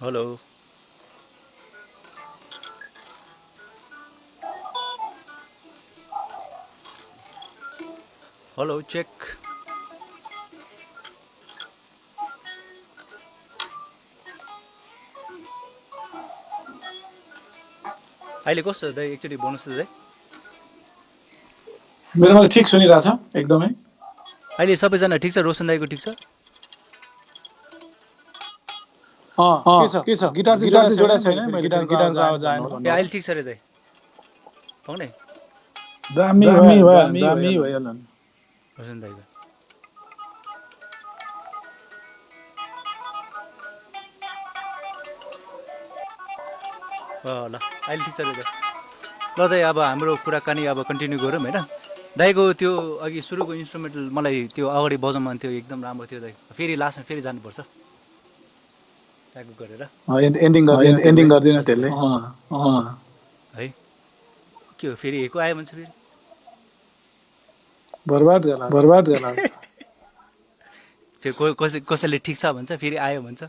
Hello hello check. अहिले कस्तो छ दाइ एकचोटि बोल्नुहोस् त दाइ। मेरोमा त ठिक सुनिरहेछ एकदमै। अहिले सबैजना ठिक छ? रोशन दाइको ठिक छ? के छ गिटार चाहिँ जोडेको छैन मैले फेरि गिटारको आवाज आएन ए भन्नु होला। अहिले ठिक छ रे दाइ पाउने दामी भइहाल्यो नि। रोशन दाइको ल अहिले ठिक छ रे दाइ। ल दाइ अब हाम्रो कुराकानी अब कन्टिन्यू गरौँ होइन। दाइको त्यो अघि सुरुको इन्स्ट्रुमेन्टल मलाई त्यो अगाडि बजाउन मन थियो, एकदम राम्रो थियो दाइ। फेरि लास्टमा फेरि जानुपर्छ ट्याग गरेर एन्डिङ गर्दिन हजुर त्यसले। दाइ है। के हो फेरि हेको आयो भन्छ फेरि बर्बाद गला। फेरि कसैले ठिक छ भन्छ फेरि आयो भन्छ।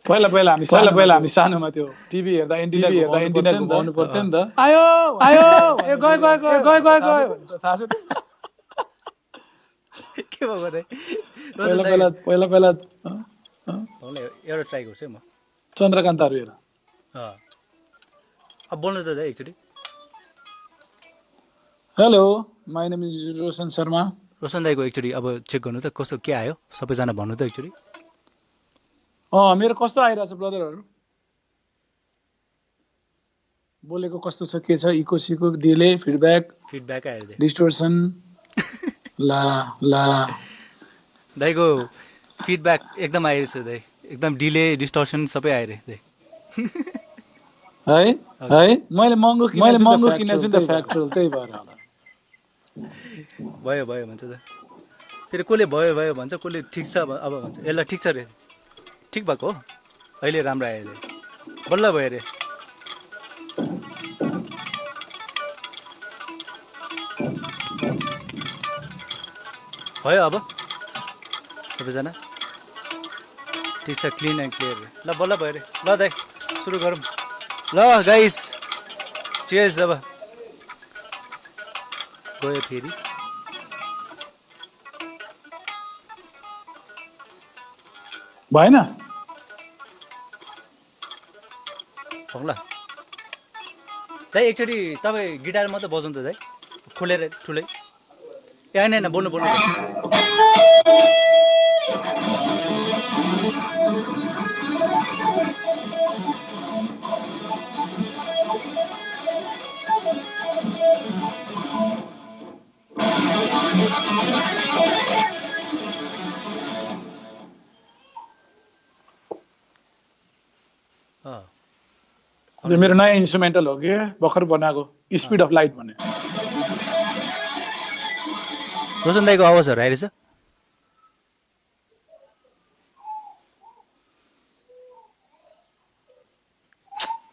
पहिला हामी सानोमा त्यो टिभी हेर्दा एन्टिना घुमाउनु पर्थ्यो नि त। आयो ए गयो थाहा छ त्यो। के भएको दाइ? रोशन दाइ पहिला एउटा ट्राई गर्छु है म। चन्द्रकान्तहरू हेर। अब बोल्नु त दाइ एकचोटि। Hello my name is Roshan Sharma. Roshan दाइको एकचोटि अब चेक गर्नु त कस्तो के आयो, सबैजना भन्नु त एकचोटि। मेरो कस्तो आइरहेछ ब्रदरहरू? बोलेको कस्तो छ, के छ, इको सिको, डिले, फिडब्याक आयो दाइ। डिस्टोर्सन? ला दाइको फिडब्याक एकदम आइरहेछ दाइ, एकदम डिले डिस्टर्सन सबै आइरहे दाइ। है मैले महँगो किनेछु नि त फ्याक्टोरियल, त्यही भएर होला। भयो भन्छ त फेरि कसले भयो भन्छ, कसले ठिक छ अब भन्छ। यसलाई ठिक छ रे, ठिक भएको हो अहिले, राम्रो आयो अरे, बल्ल भयो अरे। भयो अब सबैजना ठिक छ, क्लिन एन्ड क्लियर। ल बल्ल भयो अरे। ल दाइ सुरु गरौँ। ल गाइस चियर्स। अब गयो फेरि भएन ल दाइ एकचोटि तपाईँ गिटार मात्रै बजाउनु त दाइ, खोलेर ठुलै। ए होइन बोल्नु मेरो नयाँ इन्स्ट्रुमेन्टल हो कि भर्खर बनाएको, स्पिड अफ लाइट भन्ने। रोशन दाइको आवाजहरू आइरहेछ।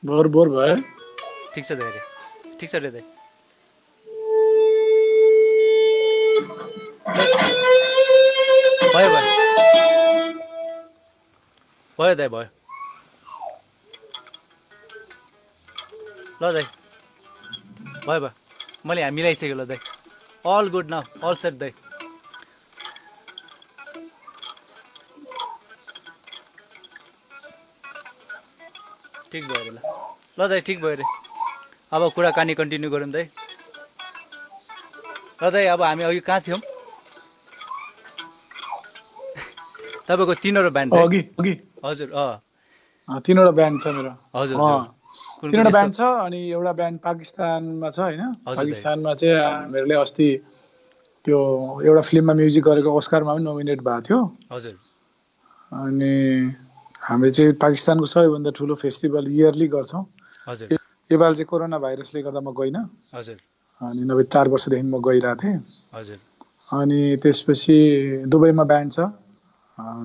बोर भयो। ठिक छ दाइ, ठिक छ रे दाइ। भयो दाइ भयो। ल दाइ भयो मैले यहाँ मिलाइसकेँ। ल दाइ अल गुड न, अल सेट दाइ। ठिक भयो अरे। ल दाइ ठिक भयो अरे। अब कुराकानी कन्टिन्यू गरौँ दाइ। र दाइ अब हामी अघि कहाँ थियौँ? तपाईँको तीनवटा ब्यान्ड अघि हजुर तीनवटा ब्यान्ड छ मेरो। हजुर तीनवटा ब्यान्ड छ, अनि एउटा ब्यान्ड पाकिस्तानमा छ होइन। पाकिस्तानमा चाहिँ हामीहरूले अस्ति त्यो एउटा फिल्ममा म्युजिक गरेको, ओस्कारमा पनि नोमिनेट भएको थियो। हजुर। अनि हामीले चाहिँ पाकिस्तानको सबैभन्दा ठुलो फेस्टिभल इयरली गर्छौँ। हजुर। योपालि चाहिँ कोरोना भाइरसले गर्दा म गइनँ। हजुर। अनि नभए 4 वर्षदेखि म गइरहेको थिएँ। हजुर। अनि त्यसपछि दुबईमा ब्यान्ड छ।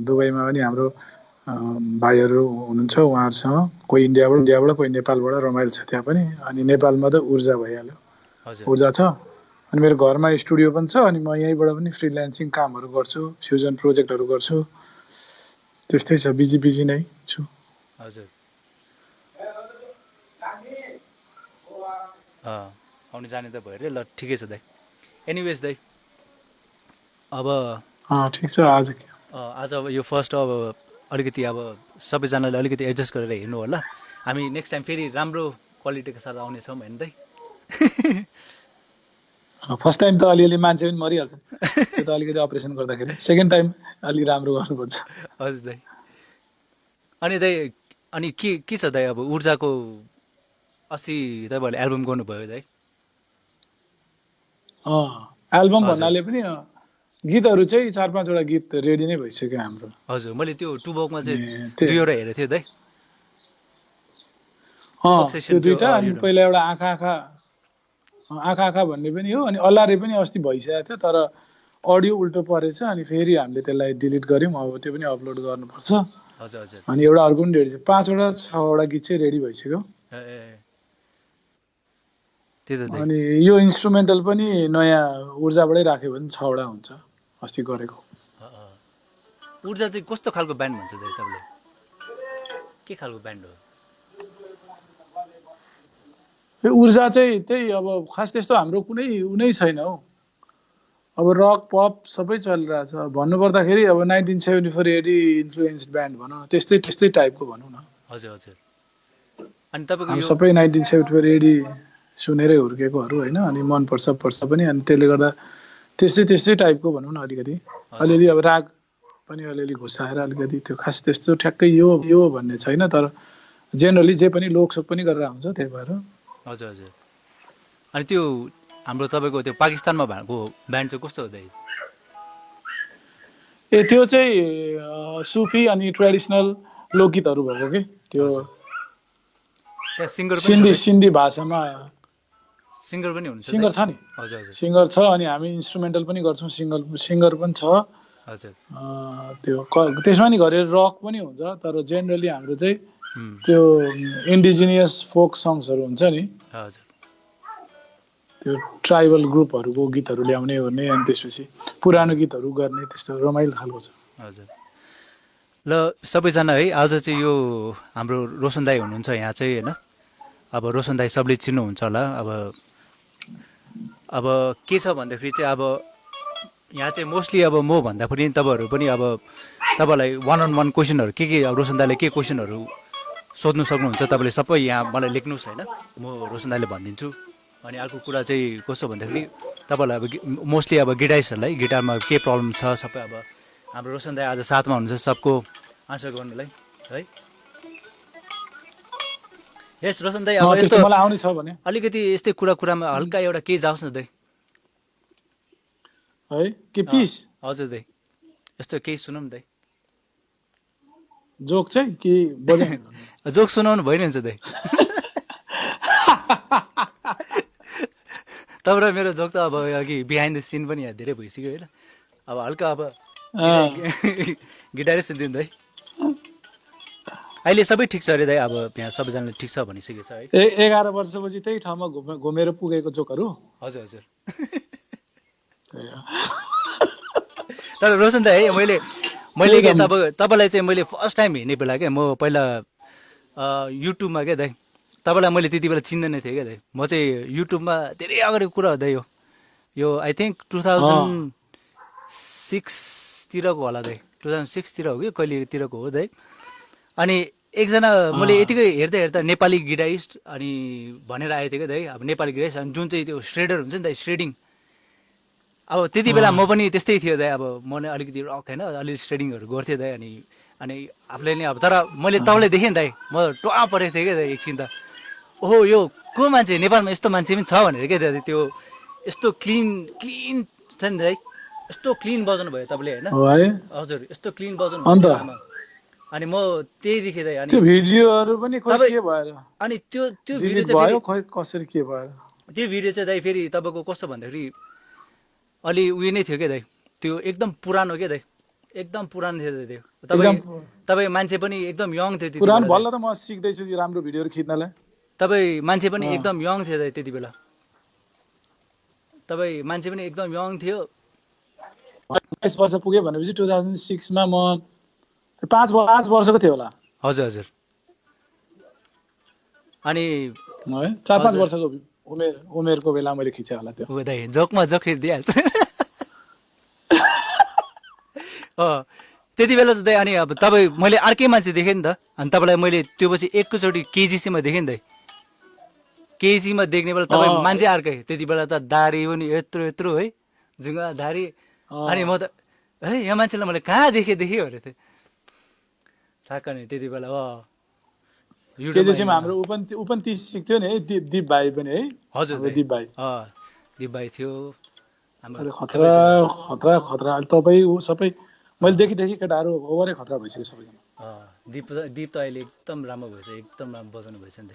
दुबईमा पनि हाम्रो भाइहरू हुनुहुन्छ, उहाँहरूसँग कोही इन्डियाबाट कोही नेपालबाट रमाइलो छ त्यहाँ पनि। अनि नेपालमा त ऊर्जा भइहाल्यो, ऊर्जा छ। अनि मेरो घरमा स्टुडियो पनि छ, अनि म यहीँबाट पनि फ्रिल्यान्सिङ कामहरू गर्छु, फ्युजन प्रोजेक्टहरू गर्छु। त्यस्तै छ, बिजी नै छु। हजुर आउने जाने त भयो अरे। ल ठिकै छ दाइ। एनिवेज दाइ, अब ठिक छ। आज अब यो फर्स्ट अब अलिकति अब सबैजनाले अलिकति एडजस्ट गरेर हेर्नु होला। हामी नेक्स्ट टाइम फेरि राम्रो क्वालिटीको साथ आउनेछौँ होइन दाइ? फर्स्ट टाइम त अलिअलि मान्छे पनि मरिहाल्छ, त्यो त अलिकति अपरेसन गर्दाखेरि। सेकेन्ड टाइम अलि राम्रो गर्नुपर्छ। हजुर दाइ। अनि दाइ, अनि के छ दाइ अब ऊर्जाको? अस्ति तपाईँहरूले एल्बम गर्नुभयो दाइ? एल्बम भन्नाले पनि गीतहरू चाहिँ 4-5 वटा गीत रेडी नै भइसक्यो हाम्रो। हजुर, मैले त्यो टुबकमा चाहिँ त्यो 2वटा हेरेको थिएँ दाइ। त्यो 2टा, अनि पहिला एउटा आँखा भन्ने पनि हो, अनि अल्लारे पनि अस्ति भइसकेको थियो, तर अडियो उल्टो परेछ, अनि फेरि हामीले त्यसलाई डिलिट गर्यौँ। अब त्यो पनि अपलोड गर्नुपर्छ। हजुर हजुर। अनि एउटा अर्को पनि रेडी छ। 5-6वटा गीत चाहिँ रेडी भइसक्यो। अनि यो इन्स्ट्रुमेन्टल पनि नयाँ ऊर्जाबाटै राख्यो भने 6वटा हुन्छ, अस्ति गरेको। ऊर्जा चाहिँ कस्तो खालको ब्यान्ड भन्छ दाइ तपाईँले? के खालको ब्यान्ड हो ऊर्जा चाहिँ? त्यही अब खास त्यस्तो हाम्रो कुनै छैन हौ। अब रक पप सबै चलिरहेछ। भन्नुपर्दाखेरि अब 1974 80 इन्फ्लुएन्स्ड ब्यान्ड भनौँ न, त्यस्तै टाइपको भनौँ न। हजुर हजुर। अनि तपाईँको यो सबै 1974 80 सुनेरै हुर्केकोहरू होइन, अनि मनपर्छ पनि, अनि त्यसले गर्दा त्यस्तै टाइपको भनौँ न। अलिअलि अब राग पनि अलिअलि घुसाएर अलिकति, त्यो खास त्यस्तो ठ्याक्कै यो भन्ने छैन, तर जेनरली जे पनि लोकसोक पनि गरेर हुन्छ, त्यही भएर। हजुर हजुर। अनि त्यो हाम्रो तपाईँको त्यो पाकिस्तानमा भएको ब्यान्ड चाहिँ कस्तो हो दाइ? त्यो चाहिँ सुफी अनि ट्रेडिसनल लोकगीतहरू भएको के, त्यो सिन्धी भाषामा सिङ्गर पनि हुन्छ। सिङ्गर छ नि? हजुर हजुर, सिङ्गर छ। अनि हामी इन्स्ट्रुमेन्टल पनि गर्छौँ, सिङ्गर पनि छ। हजुर। त्यसमा नि घरे रक पनि हुन्छ, तर जेनरली हाम्रो चाहिँ त्यो इन्डिजिनियस फोक सङ्ग्सहरू हुन्छ नि, हजुर, त्यो ट्राइबल ग्रुपहरूको गीतहरू ल्याउने ओर्ने, अनि त्यसपछि पुरानो गीतहरू गर्ने, त्यस्तो रमाइलो खालको छ। हजुर। ल सबैजना है, आज चाहिँ यो हाम्रो रोशन दाई हुनुहुन्छ यहाँ चाहिँ होइन। अब रोशन दाई सबले चिन्नुहुन्छ होला। अब के छ भन्दाखेरि चाहिँ अब यहाँ चाहिँ मोस्टली अब म भन्दा पनि तपाईँहरू पनि अब तपाईँलाई 1-on-1 क्वेसनहरू के अब रोशन दाईले के क्वेसनहरू सोध्नु सक्नुहुन्छ, तपाईँले सबै यहाँ मलाई लेख्नुहोस् होइन, म रोशन दाईले भनिदिन्छु। अनि अर्को कुरा चाहिँ कस्तो भन्दाखेरि तपाईँलाई अब मोस्टली अब गिटारिस्टहरूलाई गिटारमा के प्रब्लम छ सबै अब हाम्रो रोशन दाई आज साथमा हुनुहुन्छ सबको आन्सर गर्नुलाई है। यस रोशन दाई, अब यस्तो मलाई आउने छ भने अलिकति यस्तै कुरामा हल्का एउटा केही जाओस् न दाइ है, के पिस? हजुर दाइ, यस्तो केही सुनौँ दाइ। जोक चाहिँ कि बजाउनु? जोक सुनाउनु भइरहन्छ दाइ। तपाईँ र मेरो जोक त अब अघि बिहाइन्ड द सिन पनि यहाँ धेरै भइसक्यो होइन। अब हल्का अब गिटारै सुनिदिउँ दाइ। अहिले सबै ठिक छ अरे दाइ, अब यहाँ सबैजनाले ठिक छ भनिसकेको छ है। 11 वर्षपछि त्यही ठाउँमा घुमेर पुगेको जोकहरू। हजुर हजुर। तर रोशन दाइ है, मैले के तपाईँलाई चाहिँ मैले फर्स्ट टाइम हेर्ने बेला क्या, म पहिला युट्युबमा क्या दाइ, तपाईँलाई मैले त्यति बेला चिन्दैन थिएँ क्या दाइ। म चाहिँ युट्युबमा धेरै अगाडिको कुरा हो दाइ, यो आई थिङ्क 2006तिरको होला दाइ, 2006तिर हो कि कहिलेतिरको हो दाइ। अनि एकजना मैले यतिकै हेर्दा नेपाली गिटारिस्ट अनि भनेर आएको थियो क्या दाइ, अब नेपाली गिटारिस्ट, अनि जुन चाहिँ त्यो श्रेडर हुन्छ नि दाइ, श्रेडिङ। अब त्यति बेला म पनि त्यस्तै थियो दाइ, अब म नै अलिकति रक होइन, अलिकति श्रेडिङहरू गर्थेँ दाइ। अनि आफूले नै अब, तर मैले तपाईँलाई देखेँ नि दाइ, म टुवा परेको थिएँ क्या दाइ एकछिन त। ओहो, यो को मान्छे, नेपालमा यस्तो मान्छे पनि छ भनेर क्या दाइ। त्यो यस्तो क्लिन छ नि दाइ, यस्तो क्लिन बजाउनु भयो तपाईँले होइन। हजुर, यस्तो क्लिन बजाउनु भयो। अनि म त्यही देखेँ दाइ। अनि त्यो भिडियोहरू पनि खोइ के भएर, अनि त्यो भिडियो चाहिँ खोइ कसरी के भएर, त्यो भिडियो चाहिँ दाइ फेरि तपाईँको कस्तो भन्दाखेरि अलि उयो नै थियो क्या दाइ, त्यो एकदम पुरानो क्या दाइ, एकदम पुरानो थियो दाइ त्यो। तपाईँ मान्छे पनि एकदम यङ थियो पुरानो। भल्ल त म सिक्दैछु राम्रो भिडियोहरू खिच्नलाई। तपाईँ मान्छे पनि एकदम यङ थियो दाइ त्यति बेला, तपाईँ मान्छे पनि एकदम यङ थियो। 22 वर्ष पुग्यो भनेपछि 2006मा म 5 वर्षको थियो होला हजुर हजुर अनि है 4-5 हजुर वर्षको उमेरको बेला मैले खिचेँ होला त्यो दाइ जोकमा जोखेर दिइहाल्छ त्यति बेला चाहिँ दाइ अनि अब तपाईँ मैले अर्कै मान्छे देखेँ नि त अनि तपाईँलाई मैले त्यो पछि एकैचोटि केजिसीमा देखेँ नि दाइ केजिसीमा देख्ने बेला तपाईँ मान्छे अर्कै त्यति बेला त दारी पनि यत्रो यत्रो है जुङ्गा दारी अनि म त है यो मान्छेलाई मैले कहाँ देखेँ भनेको थिएँ ठ्याक्क नि त्यति बेला केजिसीमा हाम्रो ऊ पनि 30 सिक्थ्यो नि है दिप भाइ पनि है हजुर दिप भाइ थियो हाम्रो खतरा खतरा खतरा अहिले तपाईँ ऊ सबै मैले देखि केटाहरू ओभरै खतरा भइसक्यो सबैजना दिप त अहिले एकदम राम्रो भएछ एकदम राम्रो बजाउनु भएछ नि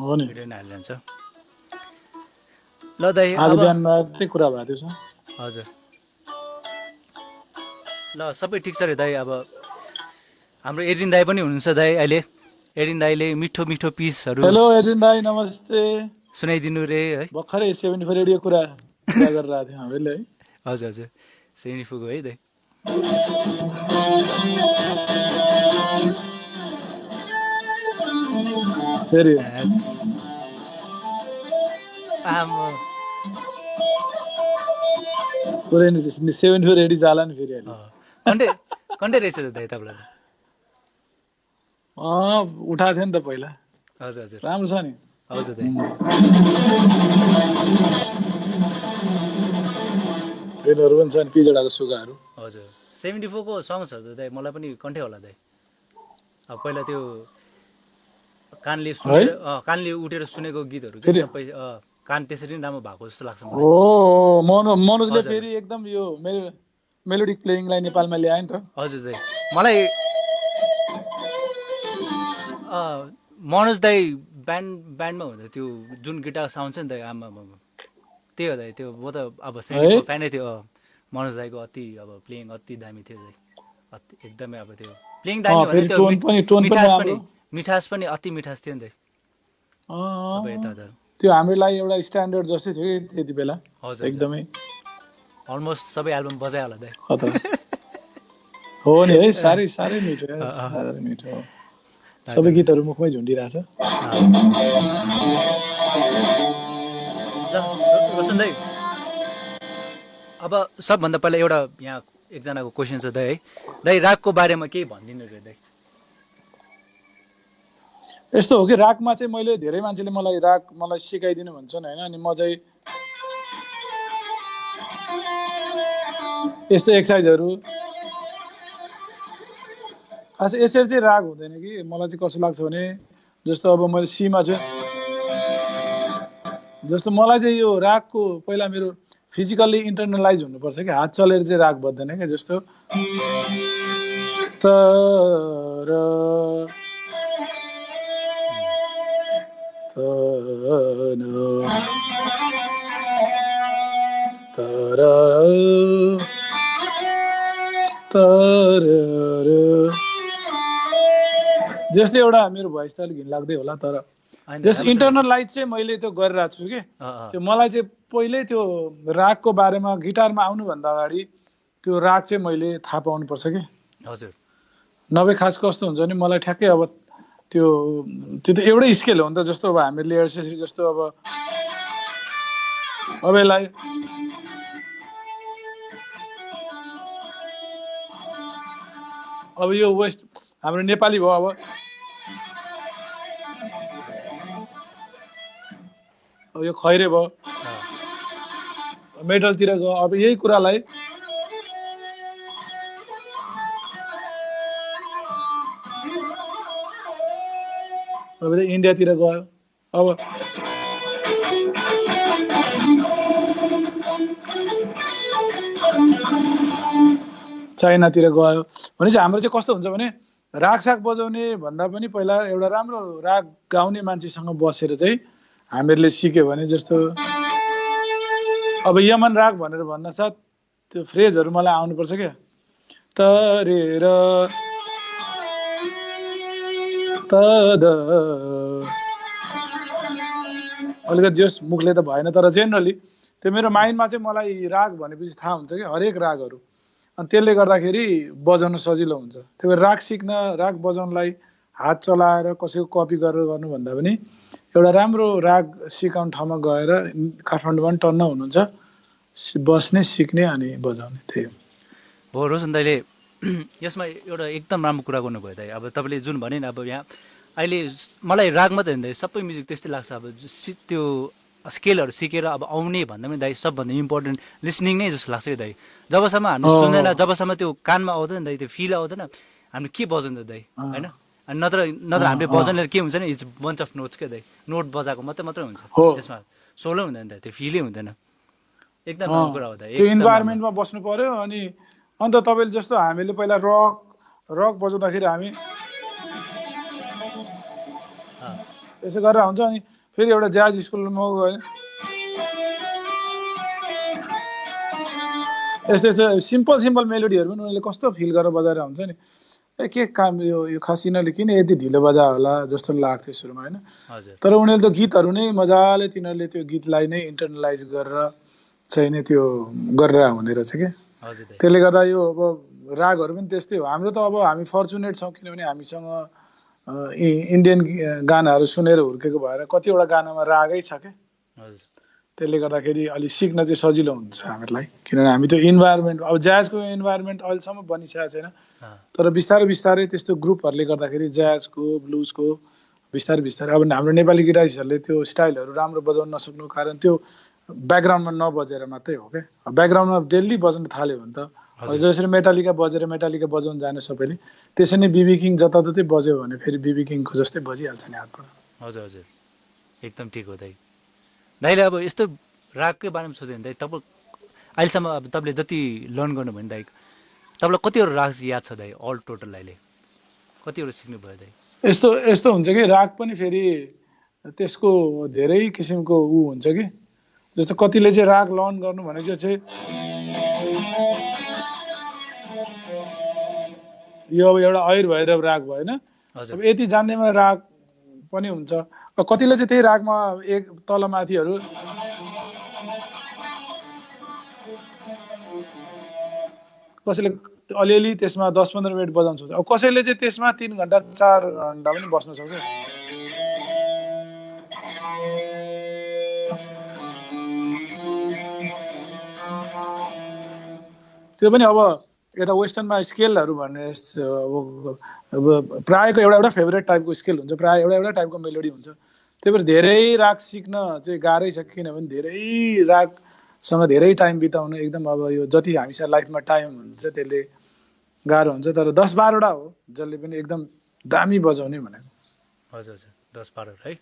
हो नि भिडियो नै हालिरहन्छ ल दाइ आज बिहान मात्रै कुरा भएको थियो हजुर ल सबै ठिक छ रे दाइ अब हाम्रो एडिन दाइ पनि हुनुहुन्छ दाइ अहिले एडिन दाइले मिठो मिठो पिसहरू हेलो एडिन दाइ नमस्ते सुनाइदिनु रे है भर्खरै 74 रेडियो कुरा गरेर आएको थियौँ हामीले है हजुर हजुर सेनिफुको है दाइ फेरि पुरै 74 रेडी जाला नि फेरि अहिले कन्टे रहेछ दाइ तपाईँलाई उठाएको थियो नि त पहिला हजुर हजुर राम्रो छ नि हजुर दाइ ट्रेनहरू पनि छ नि पिजडाको सुगाहरू हजुर 74 को सङ्ग्सहरू त दाइ मलाई पनि कन्ठे होला दाइ अब पहिला त्यो कानले उठेर सुनेको गीतहरू के सबै कान त्यसरी नै राम्रो भएको जस्तो लाग्छ मलाई मनोजले फेरि एकदम यो मेलोडिक प्लेइङलाई नेपालमा ल्याए नि त हजुर दाइ मलाई मनोज दाइ ब्यान्डमा हुँदा त्यो जुन गिटार साउन्ड छ नि दाइ आमा त्यही हो दाइ त्यो म त अब फ्यानै थियो मनोज दाइको अति अब प्लेइङ अति दामी थियो दाइ अति एकदमै अब त्यो प्लेइङ दामी भने त्यो मिठास पनि अति मिठास थियो नि दाइ सबै यता त्यो हाम्रो लागि एउटा स्ट्यान्डर्ड जस्तै थियो कि त्यति बेला हजुर एकदमै अलमोस्ट सबै एल्बम बजायो होला दाइ हो नि है साह्रै मिठो साह्रै मिठो सबै गीतहरू मुखमै झुन्डिरहेछ रोशन दाइ अब सबभन्दा पहिला एउटा यहाँ एकजनाको क्वेसन छ दाइ है दाइ रागको बारेमा केही भनिदिनु रे दाइ यस्तो हो कि रागमा चाहिँ मैले धेरै मान्छेले मलाई सिकाइदिनु भन्छन् होइन अनि म चाहिँ यस्तो एक्सर्साइजहरू खास यसरी चाहिँ राग हुँदैन कि मलाई चाहिँ कस्तो लाग्छ भने जस्तो अब मैले सीमा चाहिँ जस्तो मलाई चाहिँ यो रागको पहिला मेरो फिजिकल्ली इन्टरनलाइज हुनुपर्छ कि हात चलेर चाहिँ राग बज्दैन क्या जस्तो तर जस्तै एउटा मेरो भोइस त अलिक घिनलाग्दै होला तर जस्तो इन्टरनलाइज चाहिँ मैले त्यो गरिरहेको छु कि त्यो मलाई चाहिँ पहिल्यै त्यो रागको बारेमा गिटारमा आउनुभन्दा अगाडि त्यो राग चाहिँ मैले थाहा पाउनुपर्छ कि हजुर नभए खास कस्तो हुन्छ भने मलाई ठ्याक्कै अब त्यो त एउटै स्केल हो नि त जस्तो अब हामीले जस्तो अब यसलाई अब यो वेस्ट हाम्रो नेपाली भयो अब यो खैरे भयो मेटलतिर गयो अब यही कुरालाई अब इन्डियातिर गयो अब चाइनातिर गयो भने चाहिँ हाम्रो चाहिँ कस्तो हुन्छ भने रागसाग बजाउने भन्दा पनि पहिला एउटा राम्रो राग गाउने मान्छेसँग बसेर चाहिँ हामीहरूले सिक्यो भने जस्तो अब यमन राग भनेर भन्न साथ त्यो फ्रेजहरू मलाई आउनुपर्छ क्या तरेर तद अलिकति जोस मुखले त भएन तर जेनरली त्यो मेरो माइन्डमा चाहिँ मलाई राग भनेपछि थाहा हुन्छ कि हरेक रागहरू अनि त्यसले गर्दाखेरि बजाउन सजिलो हुन्छ। त्यही भएर राग सिक्न, राग बजाउनलाई हात चलाएर कसैको कपी गरेर गर्नुभन्दा पनि एउटा राम्रो राग सिकाउने ठाउँमा गएर काठमाडौँमा पनि टन्न हुनुहुन्छ, बस्ने, सिक्ने अनि बजाउने, त्यही हो। हो रोशन दाइले यसमा एउटा एकदम राम्रो कुरा गर्नुभयो दाइ। अब तपाईँले जुन भने नि अब यहाँ अहिले मलाई राग मात्रै होइन दाइ, सबै म्युजिक त्यस्तै लाग्छ। अब त्यो स्केलहरू सिकेर अब आउने भन्दा पनि दाइ सबभन्दा इम्पोर्टेन्ट लिसनिङ नै जस्तो लाग्छ है दाइ। जबसम्म हामी सुन्दैन, जबसम्म त्यो कानमा आउँदैन दाइ, त्यो फिल आउँदैन, हामीले के बजाउँछ दाइ, होइन? अनि नत्र हामीले बजाउनेर के हुन्छ नि, इट्स बन्च अफ नोट्स क्या दाइ, नोट बजाएको मात्रै हुन्छ त्यसमा, सोलो हुँदैन दाइ, त्यो फिलै हुँदैन। एकदम राम्रो कुरा हो दाइ। त्यो इन्भाइरोमेन्टमा बस्नु पर्यो। अनि अन्त तपाईँले जस्तो हामीले पहिला रक बजाउँदाखेरि हामी यसो गरेर हुन्छ। अनि फेरि एउटा ज्याज स्कुलमा गएँ, यस्तो सिम्पल मेलोडीहरू पनि उनीहरूले कस्तो फिल गरेर बजाएर हुन्छ नि, के काम यो खास यिनीहरूले किन यति ढिलो बजा होला जस्तो लाग्थ्यो सुरुमा, होइन? तर उनीहरूले त गीतहरू नै मजाले तिनीहरूले त्यो गीतलाई नै इन्टरनलाइज गरेर चाहिँ नै त्यो गरेर हुने रहेछ क्या। त्यसले गर्दा यो अब रागहरू पनि त्यस्तै हो। हाम्रो त अब हामी फर्चुनेट छौँ, किनभने हामीसँग इन्डियन गानाहरू सुनेर हुर्केको भएर कतिवटा गानामा रागै छ क्या। त्यसले गर्दाखेरि अलि सिक्न चाहिँ सजिलो हुन्छ हामीहरूलाई, किनभने हामी त्यो इन्भाइरोमेन्ट, अब ज्याजको इन्भाइरोमेन्ट अहिलेसम्म बनिसकेको छैन। तर बिस्तारै त्यस्तो ग्रुपहरूले गर्दाखेरि ज्याजको, ब्लुजको बिस्तारै अब हाम्रो नेपाली गिटारिस्टहरूले त्यो स्टाइलहरू राम्रो बजाउन नसक्नुको कारण त्यो ब्याकग्राउन्डमा नबजेर मात्रै हो क्या। ब्याकग्राउन्डमा डेली बजाउन थाल्यो भने त जसरी मेटालिका बजाउन जाने सबैले, त्यसै नै बिबी किङ जताततै बज्यो भने फेरि बिबी किङको जस्तै बजिहाल्छ नि हातबाट। हजुर एकदम ठिक हो दाइ। दाइले अब यस्तो रागकै बारेमा सोध्यो भने दाइ, तपाईँ अहिलेसम्म अब तपाईँले जति लर्न गर्नुभयो भने दाइ, तपाईँलाई कतिवटा राग याद छ दाइ? अल टोटल अहिले कतिवटा सिक्नुभयो दाइ? यस्तो हुन्छ कि राग पनि फेरि त्यसको धेरै किसिमको हुन्छ कि, जस्तो कतिले चाहिँ राग लर्न गर्नु भनेको चाहिँ यो अब एउटा ऐर भैरव राग भयो होइन, अब यति जान्दैमा राग पनि हुन्छ। कतिले चाहिँ त्यही रागमा एक तलमाथिहरू कसैले अलिअलि त्यसमा 10-15 मिनट बजाउन सक्छ। अब कसैले चाहिँ त्यसमा 3 घन्टा 4 घन्टा पनि बस्न सक्छ। त्यो पनि अब यता वेस्टर्नमा स्केलहरू भन्ने अब प्रायःको एउटा फेभरेट टाइपको स्केल हुन्छ, प्रायः एउटा टाइपको मेलोडी हुन्छ। त्यही भएर धेरै राग सिक्न चाहिँ गाह्रै छ, किनभने धेरै रागसँग धेरै टाइम बिताउनु एकदम, अब यो जति हामीसँग लाइफमा टाइम हुन्छ त्यसले गाह्रो हुन्छ। तर 10-12वटा हो जसले पनि एकदम दामी बजाउने भनेको। हजुर 10-12 है।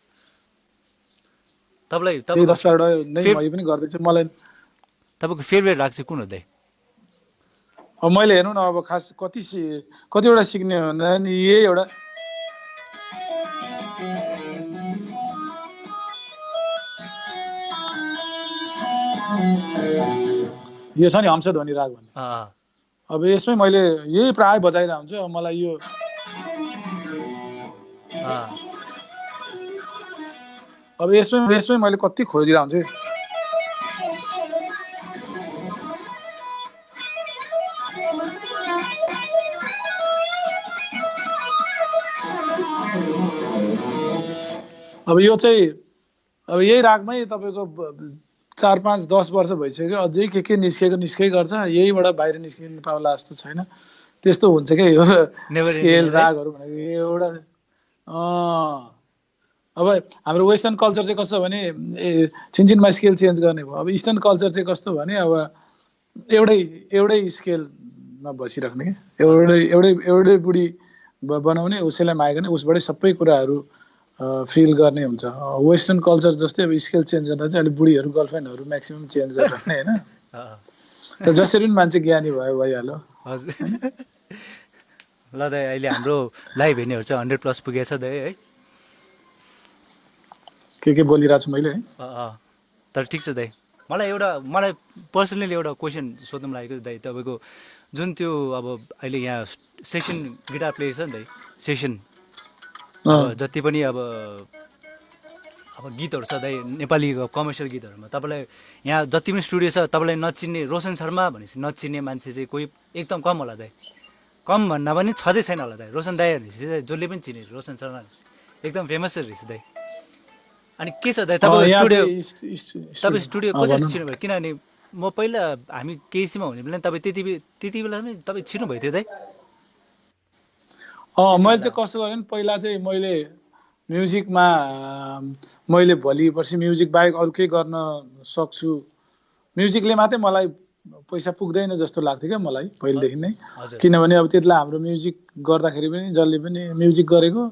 तपाईँलाई 10-12वटा नै म पनि गर्दैछु। मलाई तपाईँको फेभरेट राग चाहिँ कुन हो दाइ? अब मैले हेर्नु न, अब खास कतिवटा सिक्ने भन्दा नि यही एउटा यो छ नि हंसध्वनि राग भन्ने। अब यसमै मैले यही प्राय बजाइरहेको हुन्छु। अब मलाई यो अब यसमै मैले कति खोजिरहेको हुन्छु। अब यो चाहिँ अब यही रागमै तपाईँको 4-5-10 वर्ष भइसक्यो, अझै के निस्कै गर्छ। यहीबाट बाहिर निस्किनु पाउला जस्तो छैन, त्यस्तो हुन्छ क्या यो स्केल रागहरू भनेको एउटा। अब हाम्रो वेस्टर्न कल्चर चाहिँ कस्तो भने छिनछिनमा स्केल चेन्ज गर्ने भयो। अब इस्टर्न कल्चर चाहिँ कस्तो भने अब एउटै स्केलमा बसिराख्ने क्या, एउटै बुढी बनाउने, उसैलाई मागेको नि उसबाटै सबै कुराहरू फिल गर्ने हुन्छ। वेस्टर्न कल्चर जस्तै अब स्केल चेन्ज गर्दा चाहिँ अहिले बुढीहरू गर्लफ्रेन्डहरू म्याक्सिमम् चेन्ज गरिराख्ने होइन। त जसरी पनि मान्छे ज्ञानी भइहाल्यो। हजुर ल दाइ, अहिले हाम्रो लाइभ हेर्नेहरू चाहिँ 100+ पुगेछ दाइ है। के बोलिरहेको छु मैले है। तर ठिक छ दाइ। मलाई पर्सनली एउटा क्वेसन सोध्नु लागेको दाइ, तपाईँको जुन त्यो अब अहिले यहाँ सेसन गिटार प्लेयर छ नि दाइ, सेसन जति पनि अब अब गीतहरू छ दाइ नेपाली कमर्सियल गीतहरूमा तपाईँलाई यहाँ जति पनि स्टुडियो छ तपाईँलाई नचिन्ने रोशन शर्मा भनेपछि नचिन्ने मान्छे चाहिँ कोही एकदम कम होला दाइ, कम भन्दा पनि छँदै छैन होला दाइ। रोशन दाइ भनेपछि चाहिँ जसले पनि चिने रोशन शर्मा भनेपछि एकदम फेमस रहेछ दाइ। अनि के छ दाइ तपाईँको यहाँ स्टुडियो, चाहिँ तपाईँ स्टुडियो भनौँ कसरी न। छिर्नुभयो? किनभने म पहिला हामी केसीमा हुने बेला तपाईँ त्यति बेला पनि तपाईँ छिर्नुभएको थियो दाइ? मैले चाहिँ कस्तो गरेँ भने पहिला चाहिँ मैले म्युजिकमा मैले भोलि पर्सि म्युजिक बाहेक अरू केही गर्न सक्छु, म्युजिकले मात्रै मलाई पैसा पुग्दैन जस्तो लाग्थ्यो क्या मलाई पहिलेदेखि नै। हजुर किनभने अब त्यति बेला हाम्रो म्युजिक गर्दाखेरि पनि जसले पनि म्युजिक गरेको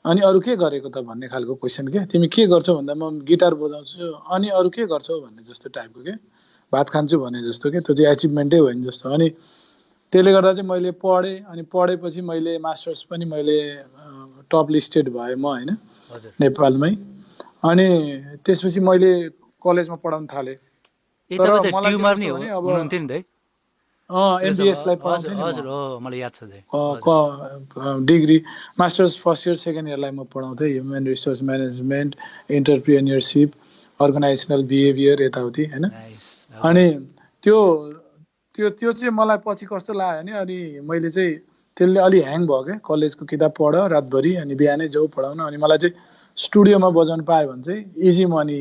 अनि अरू के गरेको त भन्ने खालको क्वेसन के। तिमी के गर्छौ भन्दा म गिटार बजाउँछु अनि अरू के गर्छौ भन्ने जस्तो टाइपको के, भात खान्छु भने जस्तो के, त्यो चाहिँ एचिभमेन्टै हो नि जस्तो। अनि त्यसले गर्दा चाहिँ मैले पढेँ, अनि पढेपछि मैले मास्टर्स पनि मैले टप लिस्टेड भएँ म होइन हजुर। नेपालमै। अनि त्यसपछि मैले कलेजमा पढाउन थालेँ। ए तर तपाईँ त मलाई चाहिँ ट्युमर कस्तो नि भने अब हुनुहुन्थ्यो नि दाइ? एमबिएसलाई हजुर पढाउँथेँ नि हजुर म। हो मलाई याद छ दाइ। हजुर degree masters first year second इयरलाई म पढाउँथेँ human resource management, entrepreneurship, organisational behaviour यताउति होइन। नाइस। अनि त्यो त्यो त्यो चाहिँ मलाई पछि कस्तो लाग्यो भने अनि मैले चाहिँ त्यसले अलि ह्याङ भयो क्या। कलेजको किताब पढ रातभरि अनि बिहानै जाऊ पढाउन, अनि मलाई चाहिँ स्टुडियोमा बजाउनु पायो भने चाहिँ इजी मनी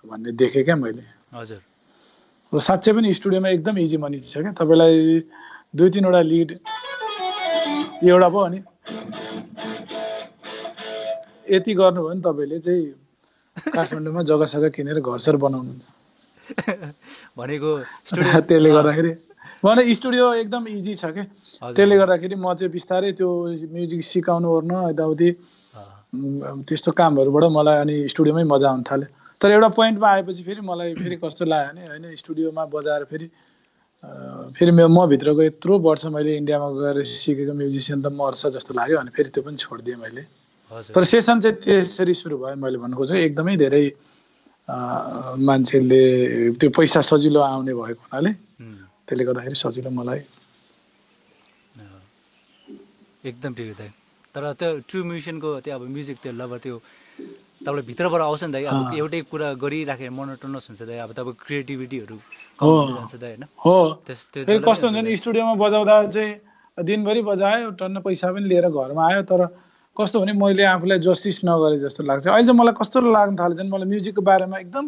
भन्ने देखेँ क्या मैले। हजुर अब साँच्चै पनि स्टुडियोमा एकदम इजी मनी छ क्या। तपाईँलाई 2-3 वटा लिड एउटा भयो नि यति गर्नुभयो भने तपाईँले चाहिँ काठमाडौँमा जग्गा सग्गा किनेर घरसर बनाउनुहुन्छ। भनेको स्टुडियो त्यसले गर्दाखेरि भने स्टुडियो एकदम इजी छ क्या। हजुर त्यसले गर्दाखेरि म चाहिँ बिस्तारै त्यो म्युजिक सिकाउनु ओर्नु यताउति त्यस्तो कामहरूबाट मलाई अनि स्टुडियोमै मजा आउन थाल्यो। तर एउटा पोइन्टमा आएपछि फेरि मलाई फेरि कस्तो लाग्यो भने होइन स्टुडियोमा बजाएर फेरि म भित्रको यत्रो वर्ष मैले इन्डियामा गएर सिकेको म्युजिसियन त मर्छ जस्तो लाग्यो, अनि फेरि त्यो पनि छोडिदिएँ मैले। हजुर तर सेसन चाहिँ त्यसरी सुरु भयो। मैले भन्नु खोजेको एकदमै धेरै मान्छेले त्यो पैसा सजिलो आउने भएको हुनाले त्यसले गर्दाखेरि सजिलो मलाई। एकदम ठिक दाइ। तर त्यो ट्रु म्युजिसियनको त्यो अब म्युजिक त्यो लभर त्यो तपाईँलाई भित्रबाट आउँछ नि दाइ। अब एउटै कुरा गरिराखेर मोनोटोनस हुन्छ दाइ। अब तपाईँको क्रिएटिभिटीहरू कम हुँदै जान्छ दाइ होइन। हो त्यो फेरि कस्तो हुन्छ नि स्टुडियोमा बजाउँदा चाहिँ दिनभरि बजायो टन्न पैसा पनि लिएर घरमा आयो, तर कस्तो भने मैले आफूलाई जस्टिस नगरे जस्तो लाग्छ। अहिले चाहिँ मलाई कस्तो लाग्न थाल्छ भने मलाई म्युजिकको बारेमा एकदम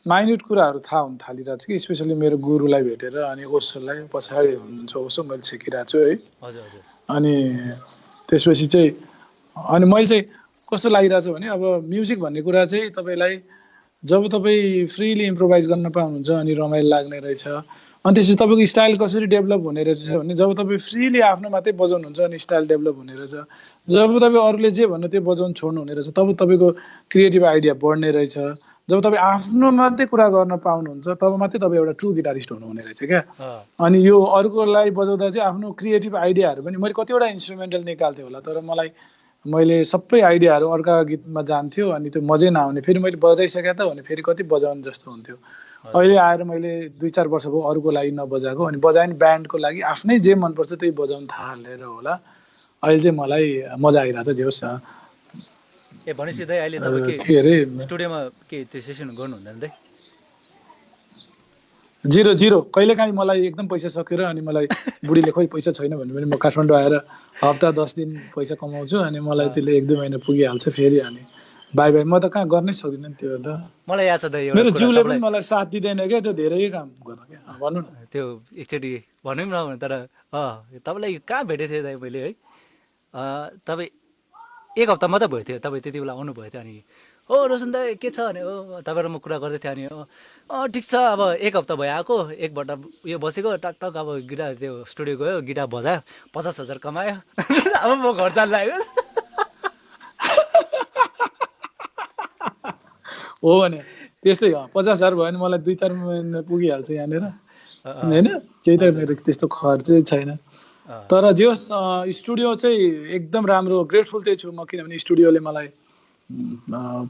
माइन्युट कुराहरू थाहा हुन थालिरहेको छ कि, स्पेसली मेरो गुरुलाई भेटेर अनि ओसोलाई पछाडि हुनुहुन्छ ओसो मैले सिकिरहेको छु है। हजुर हजुर। अनि त्यसपछि चाहिँ अनि मैले चाहिँ कस्तो लागिरहेको छ भने अब म्युजिक भन्ने कुरा चाहिँ तपाईँलाई जब तपाईँ फ्रिली इम्प्रोभाइज गर्न पाउनुहुन्छ अनि रमाइलो लाग्ने रहेछ। अनि त्यसपछि तपाईँको स्टाइल कसरी डेभलप हुने रहेछ भने जब तपाईँ फ्रिली आफ्नो मात्रै बजाउनुहुन्छ अनि स्टाइल डेभलप हुने रहेछ। जब तपाईँ अरूले जे भन्नु त्यो बजाउनु छोड्नु हुने रहेछ तब तपाईँको क्रिएटिभ आइडिया बढ्ने रहेछ। जब तपाईँ आफ्नो मात्रै कुरा गर्न पाउनुहुन्छ तब मात्रै तपाईँ एउटा ट्रु गिटारिस्ट हुनुहुने रहेछ क्या। अनि यो अरूकोलाई बजाउँदा चाहिँ आफ्नो क्रिएटिभ आइडियाहरू पनि मैले कतिवटा इन्स्ट्रुमेन्टल निकाल्थेँ होला, तर मैले सबै आइडियाहरू अर्का गीतमा जान्थ्यो अनि त्यो मजै नआउने। फेरि मैले बजाइसकेँ त भने फेरि कति बजाउनु जस्तो हुन्थ्यो। अहिले आएर मैले 2-4 वर्ष भयो अरूको लागि नबजाएको, अनि बजाएँ नि ब्यान्डको लागि आफ्नै जे मनपर्छ त्यही बजाउन थालेर होला अहिले चाहिँ मलाई मजा आइरहेछ। जे होस् ए भनेपछि दाइ अहिले तपाईँ के अरे स्टुडियोमा के त्यो सेसन गर्नु हुँदैन दाइ? 0 कहिलेकाहीँ मलाई एकदम पैसा सकेर अनि मलाई बुढीले खोइ पैसा छैन भने पनि म काठमाडौँ आएर हप्ता 10 दिन पैसा कमाउँछु अनि मलाई त्यसले 1-2 महिना पुगिहाल्छ फेरि अनि बाई बाई। म त कहाँ गर्नै सक्दिनँ त्यो त। मलाई याद छ दाइ एउटा मेरो कुरा जिउले पनि तपाईँलाई मलाई साथ दिँदैन क्या त्यो धेरै काम गर्न क्या। भन्नु न। त्यो एकचोटि भनौँ न तर तपाईँलाई कहाँ भेटेको थिएँ दाइ मैले है। तपाईँ 1 हप्ता मात्रै भएको थियो तपाईँ त्यति बेला आउनुभएको थियो। अनि ओ रोशन दाइ के छ भने तपाईँ र म कुरा गर्दै थिएँ अनि ठिक छ अब 1 हप्ता भयो आएको, एकपल्ट उयो बसेको टक अब गिटार त्यो स्टुडियो गयो गिटार बजायो 50,000 कमायो अब म घर जान लाग्यो। हो भने त्यस्तै हो 50,000 भयो भने मलाई 2-4 महिना पुगिहाल्छ यहाँनिर होइन। केही त मेरो त्यस्तो खर्चै छैन। तर जे होस् स्टुडियो चाहिँ एकदम राम्रो ग्रेटफुल चाहिँ छु म, किनभने स्टुडियोले मलाई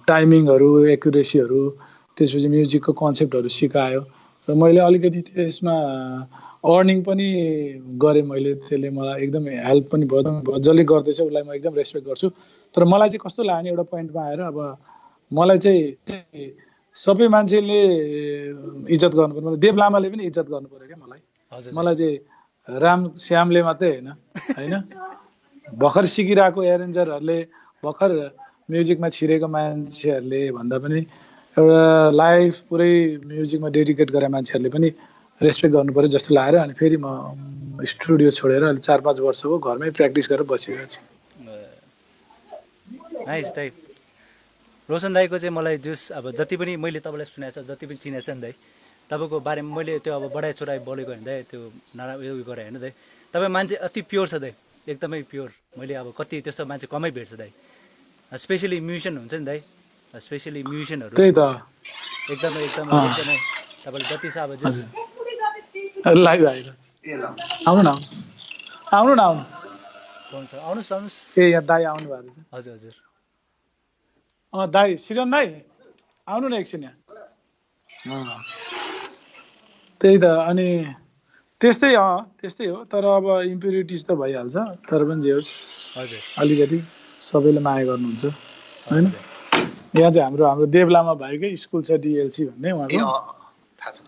टाइमिङहरू एक्युरेसीहरू त्यसपछि म्युजिकको कन्सेप्टहरू सिकायो र मैले अलिकति त्यसमा अर्निङ पनि गरेँ मैले। त्यसले मलाई एकदम हेल्प पनि भयो। जसले गर्दैछ उसलाई म एकदम रेस्पेक्ट गर्छु। तर मलाई चाहिँ कस्तो लाग्यो एउटा पोइन्टमा आएर अब मलाई चाहिँ सबै मान्छेले इज्जत गर्नुपर्छ, मतलब देव लामाले पनि इज्जत गर्नु पर्यो क्या मलाई। हजुर मलाई चाहिँ राम श्यामले मात्रै होइन भर्खर सिकिरहेको एरेन्जरहरूले, भर्खर म्युजिकमा छिरेको मान्छेहरूले भन्दा पनि एउटा लाइफ पुरै म्युजिकमा डेडिकेट गरेर मान्छेहरूले पनि रेस्पेक्ट गर्नु पर्यो जस्तो लागेर अनि फेरि म स्टुडियो छोडेर अहिले 4-5 वर्ष हो घरमै प्र्याक्टिस गरेर बसिरहेको छु। नाइस दाइ। रोशन दाईको चाहिँ मलाई जस अब जति पनि मैले तपाईँलाई सुनेको छ, जति पनि चिनेको छ नि दाइ, तपाईँको बारेमा मैले त्यो अब बढाइ चढाइ बोलेको होइन दाइ, त्यो उयो गरेँ होइन दाइ। तपाईँ मान्छे अति प्योर छ दाइ, एकदमै प्योर। मैले अब कति त्यस्तो मान्छे कमै भेट्छ दाइ, स्पेसली म्युजिसियन हुन्छ नि दाइ, स्पेसली म्युजिसियनहरू त्यही त एकदमै एकदमै एकदमै तपाईँले जति छ अब जस लाइभ आएर आउनु न आउनु न आउनु हुन्छ, आउनुहोस् आउनुहोस्। ए यहाँ दाई आउनु भएको छ। हजुर हजुर दाई सिरन दाई आउनु न एकछिन यहाँ। त्यही त अनि त्यस्तै त्यस्तै हो, तर अब इम्प्युरिटिज त भइहाल्छ, तर पनि जे होस् हजुर अलिकति सबैले माया गर्नुहुन्छ होइन। यहाँ चाहिँ हाम्रो देव लामा भाइकै स्कुल छ डिएलसी भन्ने, उहाँको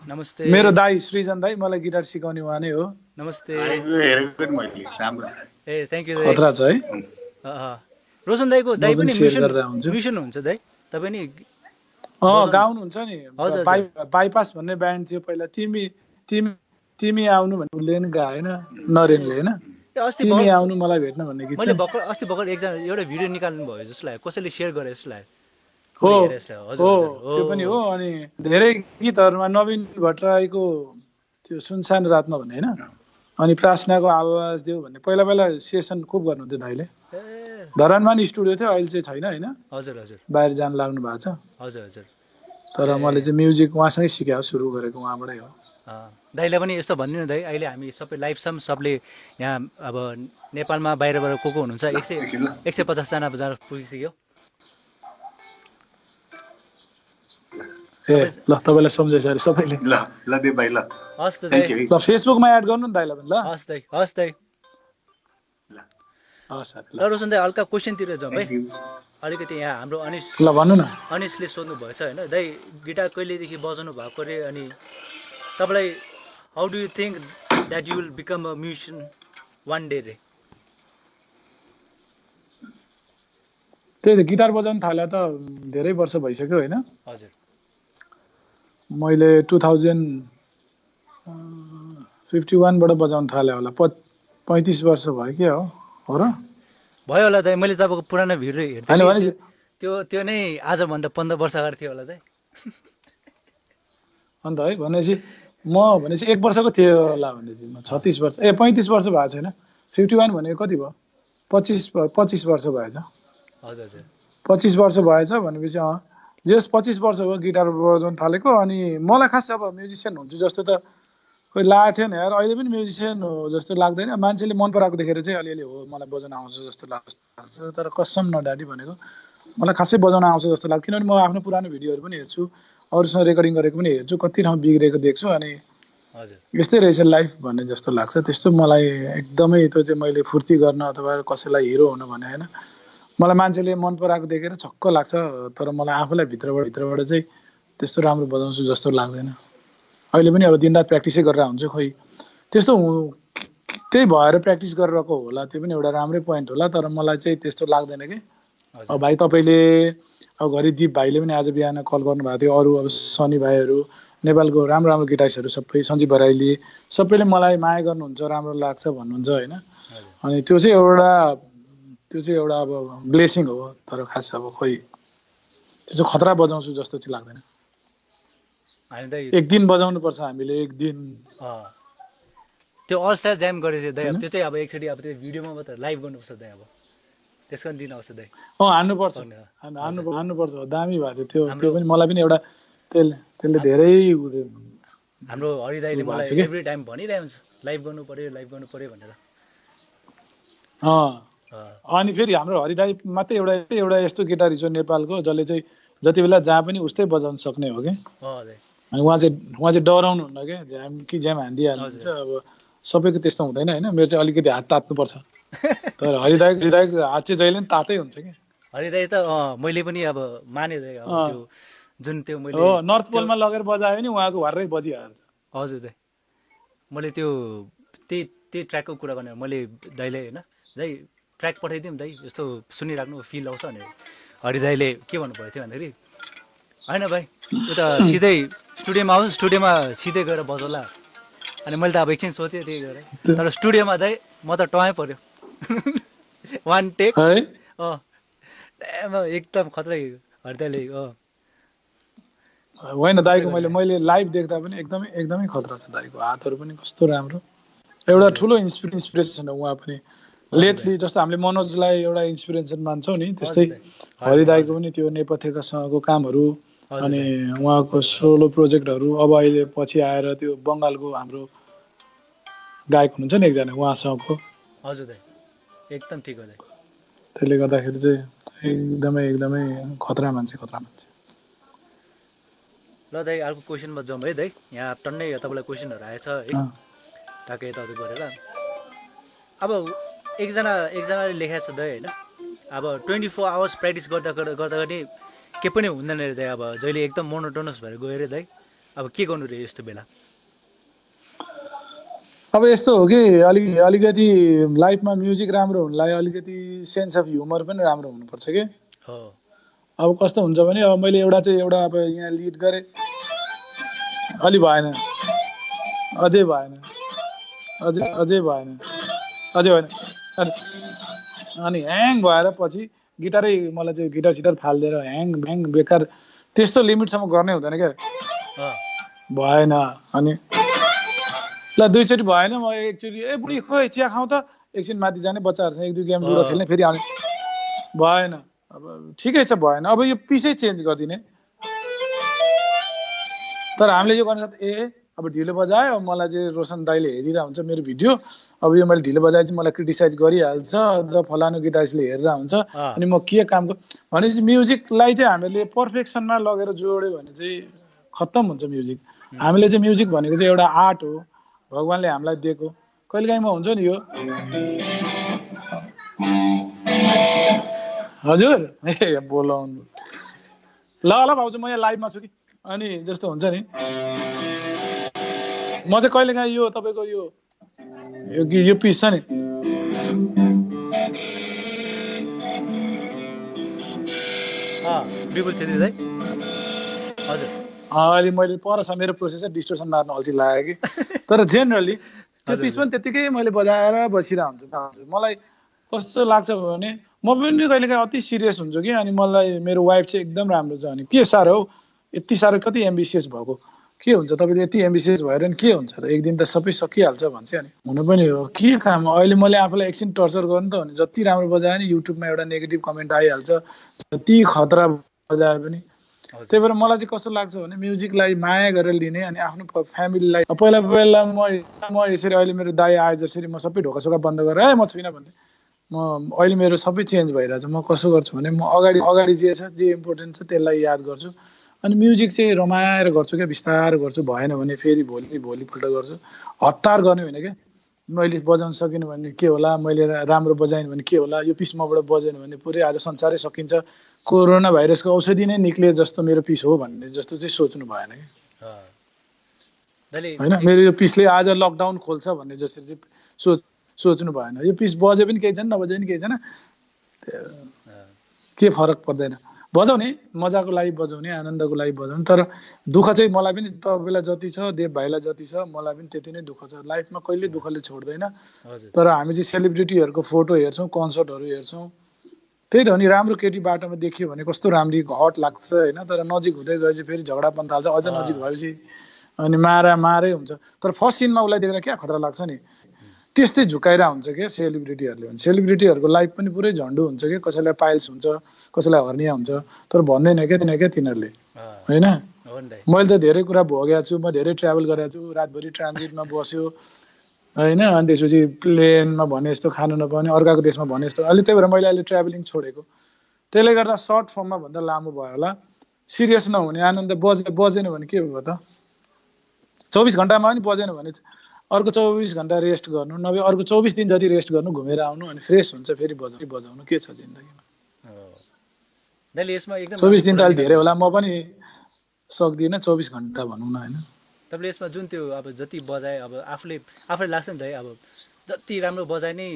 नमस्ते। मेरो दाई सृजन दाई, मलाई गिटार सिकाउने उहाँ नै हो। नमस्ते। ए थ्याङ्क यू दाइ। खतरा छ है। रोशन दाईको दाई पनि सेयर गरेर हुन्छु। म्युजिसियन हुन्छ दाइ, तपाईँ नि गाउनुहुन्छ नि। बाइपास भन्ने ब्यान्ड थियो पहिला, तिमी आउनु भन्ने उसले नि गाएन, नरेनले होइन, तिमी आउनु मलाई भेट्न भन्ने गीत। मैले अस्ति भर्खर एकजना एउटा भिडियो निकाल्नु भयो जस्तो लाग्यो, कसैले सेयर गरे जस्तो लाग्यो। त्यो पनि हो। अनि धेरै गीतहरूमा नवीन भट्टराईको त्यो सुनसान रातमा भन्ने होइन, अनि प्रार्थनाको आवाज देऊ भन्ने पहिला सेसन खुब गर्नुहुन्थ्यो दाइले। धरानमा नि स्टुडियो थियो, अहिले चाहिँ छैन होइन। हजुर हजुर बाहिर जान लाग्नु भएको छ। हजुर हजुर। तर मैले चाहिँ म्युजिक उहाँसँगै सिकाएको, सुरु गरेको उहाँबाटै हो। दाइलाई पनि यस्तो भनिदिनु दाइ, अहिले हामी सबै लाइभ छौँ, सबले यहाँ अब नेपालमा बाहिरबाट को हुनुहुन्छ 150जना पुगिसक्यो। ए ल तपाईँलाई सम्झेछ अरे सबैले। ल दे भाइ ल। हस् त दाइ। ल फेसबुकमा एड गर्नु नि दाइलाई पनि ल। हस् दाइ हस् दाइ। ल रोशन दाइ हल्का क्वेसनतिर जाउँ है अलिकति। यहाँ हाम्रो अनिस ल भन्नु न। अनिसले सोध्नु भएछ होइन दाइ, गिटार कहिलेदेखि बजाउनु भएको अरे, अनि तपाईँलाई how do you think that you will become a musician one day रे? त्यही त गिटार बजाउनु थाले त धेरै वर्ष भइसक्यो होइन। हजुर। मैले 2051बाट बजाउनु थालेँ होला, 35 वर्ष भयो कि हो र? भयो होला दाइ, मैले तपाईँको पुरानो भिडियो होइन हेर्थेँ, त्यो नै आजभन्दा 15 वर्ष अगाडि थियो होला दाइ। अन्त है भनेपछि भनेपछि 1 वर्षको थियो होला, भनेपछि म 36 वर्ष 35 वर्ष भएको छैन। 51 भनेको कति भयो? 25 वर्ष भएछ। हजुर हजुर 25 वर्ष भएछ भनेपछि जस 25 वर्ष हो गिटार बजाउन थालेको। अनि मलाई खास अब म्युजिसियन हुन्छु जस्तो त कोही लागेको थिएन यार, अहिले पनि म्युजिसियन हो जस्तो लाग्दैन। मान्छेले मन पराएको देखेर चाहिँ अलिअलि हो मलाई बजाउन आउँछ जस्तो लाग्छ, तर कसम नडाडी भनेको मलाई खासै बजाउन आउँछ जस्तो लाग्छ। किनभने म आफ्नो पुरानो भिडियोहरू पनि हेर्छु, अरूसँग रेकर्डिङ गरेको पनि हेर्छु, कति ठाउँ बिग्रेको देख्छु, अनि यस्तै रहेछ लाइफ भन्ने जस्तो लाग्छ। त्यस्तो मलाई एकदमै त्यो चाहिँ मैले फुर्ती गर्न अथवा कसैलाई हिरो हुनु भने होइन, मलाई मान्छेले मन पराएको देखेर छक्क लाग्छ, तर मलाई आफूलाई भित्रबाट चाहिँ त्यस्तो राम्रो बजाउँछु जस्तो लाग्दैन। अहिले पनि अब दिनरात प्र्याक्टिसै गरेर हुन्छु, खोइ त्यस्तो त्यही भएर प्र्याक्टिस गरिरहेको होला, त्यो पनि एउटा राम्रै पोइन्ट होला, तर मलाई चाहिँ त्यस्तो लाग्दैन कि। अब भाइ तपाईँले अब घरि दिप भाइले पनि आज बिहान कल गर्नुभएको थियो, अरू अब सनी भाइहरू, नेपालको राम्रो राम्रो गिटारिस्टहरू सबै, सञ्जीव बराइली, सबैले मलाई माया गर्नुहुन्छ, राम्रो लाग्छ भन्नुहुन्छ होइन। अनि त्यो चाहिँ एउटा अब ब्लेसिङ हो, तर खास अब खोइ त्यो चाहिँ खतरा बजाउँछु जस्तो चाहिँ लाग्दैन। एक दिन बजाउनु पर्छ हामीले, एक दिन। त्यो अल स्टार ज्याम गरेको थियो दाइ, त्यो चाहिँ अब एकचोटि अब त्यो भिडियोमा मात्र लाइभ गर्नुपर्छ दाइ, अब त्यसको दिन आउँछ दाइ। हान्नुपर्छ, दामी भएको थियो त्यो पनि। मलाई पनि एउटा त्यसले धेरै हाम्रो हरि दाइले मलाई एभ्री टाइम भनिरहेको हुन्छ लाइभ गर्नु पर्यो भनेर। अनि फेरि हाम्रो हरि दाइ मात्रै एउटा यस्तो गिटारिस्ट हो नेपालको जसले चाहिँ जति बेला जहाँ पनि उस्तै बजाउन सक्ने हो कि। अनि उहाँ चाहिँ डराउनु हुन्न क्या, ज्याम हानिदिइहाल्नुहुन्छ। अब सबैको त्यस्तो हुँदैन होइन, मेरो चाहिँ अलिकति हात तात्नुपर्छ, तर हरि दाइको हात चाहिँ जहिले पनि तातै हुन्छ क्या। हरि दाइ त मैले पनि अब माने दाइ अब त्यो जुन त्यो मैले हो नर्थ पोलमा लगेर बजायो भने उहाँको घरै बजिहाल्छ। हजुर दाइ मैले त्यो त्यही ट्र्याकको कुरा गर्ने मैले दाइले होइन दाइ ट्र्याक पठाइदिउँ दाइ यस्तो सुनिराख्नु फिल आउँछ भनेर हरि दाइले के भन्नुभएको थियो भन्दाखेरि होइन भाइ उता सिधै स्टुडियोमा आउँछ स्टुडियोमा सिधै गएर बजाउला अनि मैले त अब एकछिन सोचेँ त्यही गरेँ तर स्टुडियोमा दाइ म त टमै पऱ्यो वान टेक है एकदम खत्रै हरि दाइले होइन दाइको मैले लाइभ देख्दा पनि एकदमै एकदमै खतरा छ दाइको हातहरू पनि कस्तो राम्रो एउटा ठुलो इन्सपिरेसन हो उहाँ पनि लेटली जस्तो हामीले मनोजलाई एउटा इन्सपिरेसन मान्छौँ नि त्यस्तै हरि दाइको पनि त्यो नेपथ्यकासँगको कामहरू अनि उहाँको सोलो प्रोजेक्टहरू अब अहिले पछि आएर त्यो बङ्गालको हाम्रो गायक हुनुहुन्छ नि एकजना उहाँसँगको हजुर दाइ एकदम ठिक हो दाइ त्यसले गर्दाखेरि चाहिँ एकदमै एकदमै खतरा मान्छे ल दाइ अर्को क्वेसनमा जाउँ है दाइ यहाँ टन्नै तपाईँलाई क्वेसनहरू आएछ है टाकै यताउति गरेर अब एकजनाले लेखेको छ दाइ होइन अब 24 आवर्स प्र्याक्टिस गर्दा पनि के पनि हुँदैन रे दाइ अब जहिले एकदम मोनोटोनस भएर गयो रे दाइ अब के गर्नु रे यस्तो बेला अब यस्तो हो कि अलिकति लाइफमा म्युजिक राम्रो हुनलाई अलिकति सेन्स अफ ह्युमर पनि राम्रो हुनुपर्छ कि अब कस्तो हुन्छ भने अब मैले एउटा अब यहाँ लिड गरेँ अलि भएन अझै भएन अनि ह्याङ भएर पछि गिटारै मलाई चाहिँ गिटार सिटार फालिदिएर ह्याङ भ्याङ बेकार त्यस्तो लिमिटसम्म गर्नै हुँदैन क्या भएन अनि ल दुईचोटि भएन म एकचोटि बुढी खोइ चिया खाउँ त एकछिन माथि जाने बच्चाहरूसँग एक दुई गेम लुडो खेल्ने फेरि आउने भएन अब ठिकै छ भएन अब यो पिसै चेन्ज गरिदिने तर हामीले यो गर्न अब ढिलो बजायो अब मलाई चाहिँ रोशन दाइले हेरिरहेको हुन्छ मेरो भिडियो अब यो मैले ढिलो बजाए चाहिँ मलाई क्रिटिसाइज गरिहाल्छ र फलानु गिटारिस्टले हेरेर हुन्छ अनि म के कामको भनेपछि म्युजिकलाई चाहिँ हामीले पर्फेक्सनमा लगेर जोड्यो भने चाहिँ खत्तम हुन्छ म्युजिक हामीले चाहिँ म्युजिक भनेको चाहिँ एउटा आर्ट हो भगवान्ले हामीलाई दिएको कहिलेकाहीँ हुन्छ नि यो हजुर बोलाउनु ल भाउजू म यहाँ लाइभमा छु कि अनि जस्तो हुन्छ नि म चाहिँ कहिलेकाहीँ यो तपाईँको यो पिस छ नि विपुल छेत्री दाइ हजुर अहिले मैले परछ मेरो प्रोसेसर डिस्टोर्सन मार्न अल्छी लाग्यो कि तर जेनरली त्यो पिस पनि त्यत्तिकै मैले बजाएर बसिरहेको हुन्छु मलाई कस्तो लाग्छ भने म पनि कहिलेकाहीँ अति सिरियस हुन्छु कि अनि मलाई मेरो वाइफ चाहिँ एकदम राम्रो छ अनि के साह्रो हौ यति साह्रो कति एम्बिसियस भएको के हुन्छ तपाईँले यति एम्बिसियस भएर नि के हुन्छ त एक दिन त सबै सकिहाल्छ भन्छ अनि हुनु पनि हो के काम अहिले मैले आफूलाई एकछिन टर्चर गर्नु त भने जति राम्रो बजायो नि युट्युबमा एउटा नेगेटिभ कमेन्ट आइहाल्छ जति खतरा बजायो पनि त्यही भएर मलाई चाहिँ कस्तो लाग्छ भने म्युजिकलाई माया गरेर लिने अनि आफ्नो फ्यामिलीलाई पहिला म यसरी अहिले मेरो दाइ आए जसरी म सबै ढोकासोका बन्द गरेर म छुइनँ भन्थे म अहिले मेरो सबै चेन्ज भइरहेछ म कसो गर्छु भने म अगाडि जे छ जे इम्पोर्टेन्ट छ त्यसलाई याद गर्छु अनि म्युजिक चाहिँ रमाएर गर्छु क्या बिस्तारो गर्छु भएन भने फेरि भोलिपल्ट गर्छु हतार गर्ने होइन क्या मैले बजाउन सकिनँ भने के होला मैले राम्रो बजाएन भने के होला यो पिस मबाट बजेन भने पुरै आज संसारै सकिन्छ कोरोना भाइरसको औषधि नै निक्ले जस्तो मेरो पिस हो भन्ने जस्तो चाहिँ सोच्नु भएन कि होइन मेरो यो पिसले आज लकडाउन खोल्छ भन्ने जसरी चाहिँ सोच्नु भएन यो पिस बजे पनि केही छैन नबजे पनि केही छैन के फरक पर्दैन बजाउने मजाको लागि बजाउने आनन्दको लागि बजाउने तर दुःख चाहिँ मलाई पनि तपाईँलाई जति छ देव भाइलाई जति छ मलाई पनि त्यति नै दुःख छ लाइफमा कहिले दुःखले छोड्दैन तर हामी चाहिँ सेलिब्रिटीहरूको फोटो हेर्छौँ कन्सर्टहरू हेर्छौँ त्यही त हो नि राम्रो केटी बाटोमा देखियो भने कस्तो राम्री हट लाग्छ होइन तर नजिक हुँदै गएपछि फेरि झगडा पनि थाल्छ अझ नजिक भएपछि अनि मारै हुन्छ तर फर्स्ट सिनमा उसलाई देख्दा क्या खतरा लाग्छ नि त्यस्तै झुकाइरा हुन्छ क्या सेलिब्रिटीहरूले भने सेलिब्रिटीहरूको लाइफ पनि पुरै झन्डु हुन्छ क्या कसैलाई पाइल्स हुन्छ कसैलाई हर्निया हुन्छ तर भन्दैन क्या तिनीहरूले होइन मैले त धेरै कुरा भोगेको छु म धेरै ट्राभल गरेको छु रातभरि ट्रान्जिटमा बस्यो होइन अनि त्यसपछि प्लेनमा भने जस्तो खानु नपाउने अर्काको देशमा भने जस्तो अहिले त्यही भएर मैले अहिले ट्राभलिङ छोडेको त्यसले गर्दा सर्ट फर्ममा भन्दा लामो भयो होला सिरियस नहुने आनन्द बजेन भने के भयो त 24 घन्टामा पनि बजेन भने अर्को 24 घन्टा रेस्ट गर्नु नभए अर्को 24 दिन जति रेस्ट गर्नु घुमेर आउनु अनि फ्रेस हुन्छ फेरि बजाउनु के छ जिन्दगीमा दाइले यसमा एकदम 24 दिन त राम्रो अलि कुरा धेरै निकाल्नु होला, म पनि सक्दिनँ 24 घन्टा भनौँ न होइन। तपाईँले यसमा जुन त्यो अब जति बजाए अब आफूले लाग्छ नि त है, अब जति राम्रो बजाए नै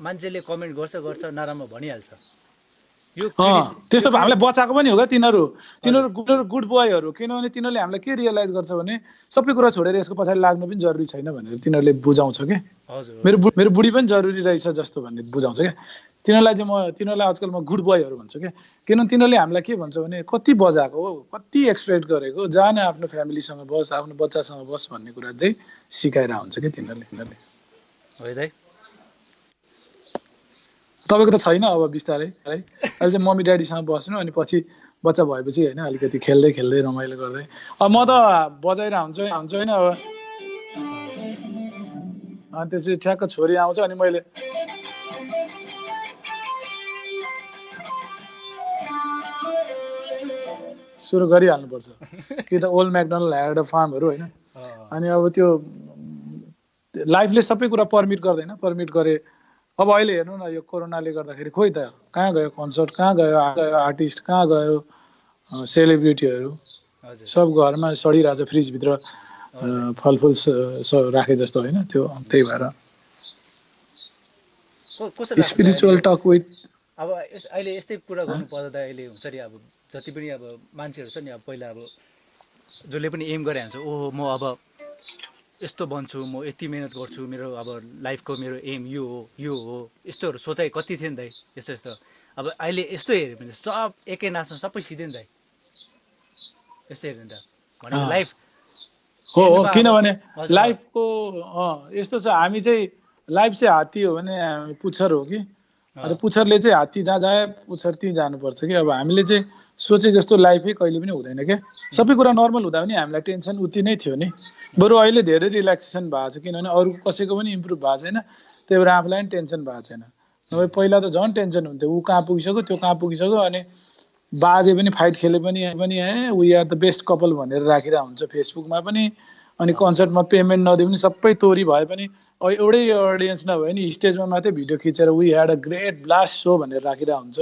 मान्छेले कमेन्ट गर्छ नराम्रो भनिहाल्छ। यो त्यस्तो हामीलाई बचाएको पनि हो क्या तिनीहरू हजुर गुड बोयहरू, किनभने तिनीहरूले हामीलाई के रियलाइज गर्छ भने सबै कुरा छोडेर यसको पछाडि लाग्नु पनि जरुरी छैन भनेर तिनीहरूले बुझाउँछ क्या। हजुर मेरो बुढी पनि जरुरी रहेछ जस्तो भन्ने बुझाउँछ क्या। तिनीहरूलाई आजकल म गुड बोयहरू भन्छु क्या। किनभने तिनीहरूले हामीलाई के भन्छ भने कति बजाएको हो, कति एक्सपेक्ट गरेको, जा न आफ्नो फ्यामिलीसँग बस, आफ्नो बच्चासँग बस भन्ने कुरा चाहिँ सिकाएर हुन्छ क्या तिनीहरूले। हो दाइ। तपाईँको त छैन अब बिस्तारै है, अहिले चाहिँ मम्मी ड्याडीसँग बस्नु, अनि पछि बच्चा भएपछि होइन अलिकति खेल्दै खेल्दै रमाइलो गर्दै। अब म त बजाएर हुन्छ होइन अब, अनि त्यसपछि ठ्याक्क छोरी आउँछ अनि मैले सुरु गरिहाल्नुपर्छ कि त ओल्ड म्याकडोनल्ड ह्याड अ फार्महरू होइन। अनि अब त्यो लाइफले सबै कुरा पर्मिट गर्दैन, पर्मिट गरे। अब अहिले हेर्नु न, यो कोरोनाले गर्दाखेरि खोइ त कहाँ गयो कन्सर्ट, कहाँ गयो आर्टिस्ट, कहाँ गयो सेलिब्रिटीहरू, सब घरमा सडिरहेछ फ्रिजभित्र फलफुल राखे जस्तो होइन। त्यही भएर स्पिरिचुअल टक विथ अब अहिले यस्तै कुरा गर्नु पर्दा त अहिले हुन्छ नि, अब जति पनि अब मान्छेहरू छ नि, अब पहिला अब जसले पनि एम गरे हुन्छ, ओहो म अब यस्तो बन्छु, म यति मेहनत गर्छु, मेरो अब लाइफको मेरो एम यो हो, यस्तोहरू सोचाइ कति थियो नि दाइ, यस्तो अब अहिले यस्तो हेऱ्यो भने सब एकै नाचमा सबै सिधै नि दाइ, यस्तो हेऱ्यो भने त भनेको लाइफ हो। किनभने लाइफको यस्तो छ, हामी चाहिँ लाइफ चाहिँ हात्ती हो भने हामी पुच्छर हो कि, पुच्छरले चाहिँ हात्ती जहाँ जाए पुच्छर त्यहीँ जानुपर्छ कि। अब हामीले चाहिँ सोचे जस्तो लाइफै कहिले पनि हुँदैन क्या। सबै कुरा नर्मल हुँदा पनि हामीलाई टेन्सन उति नै थियो नि, बरु अहिले धेरै रिल्याक्सेसन भएको छ, किनभने अरू कसैको पनि इम्प्रुभ भएको छैन, त्यही भएर आफूलाई पनि टेन्सन भएको छैन। नभए पहिला त झन् टेन्सन हुन्थ्यो, ऊ कहाँ पुगिसक्यो त्यो कहाँ पुगिसक्यो, अनि बाजे पनि फाइट खेले पनि we are the best couple भनेर राखिरहेको हुन्छ फेसबुकमा पनि, अनि कन्सर्टमा पेमेन्ट नदिए पनि सबै तोरी भए पनि एउटै अडियन्स नभए नि स्टेजमा मात्रै भिडियो खिचेर we had a great blast so भनेर राखिरहेको हुन्छ।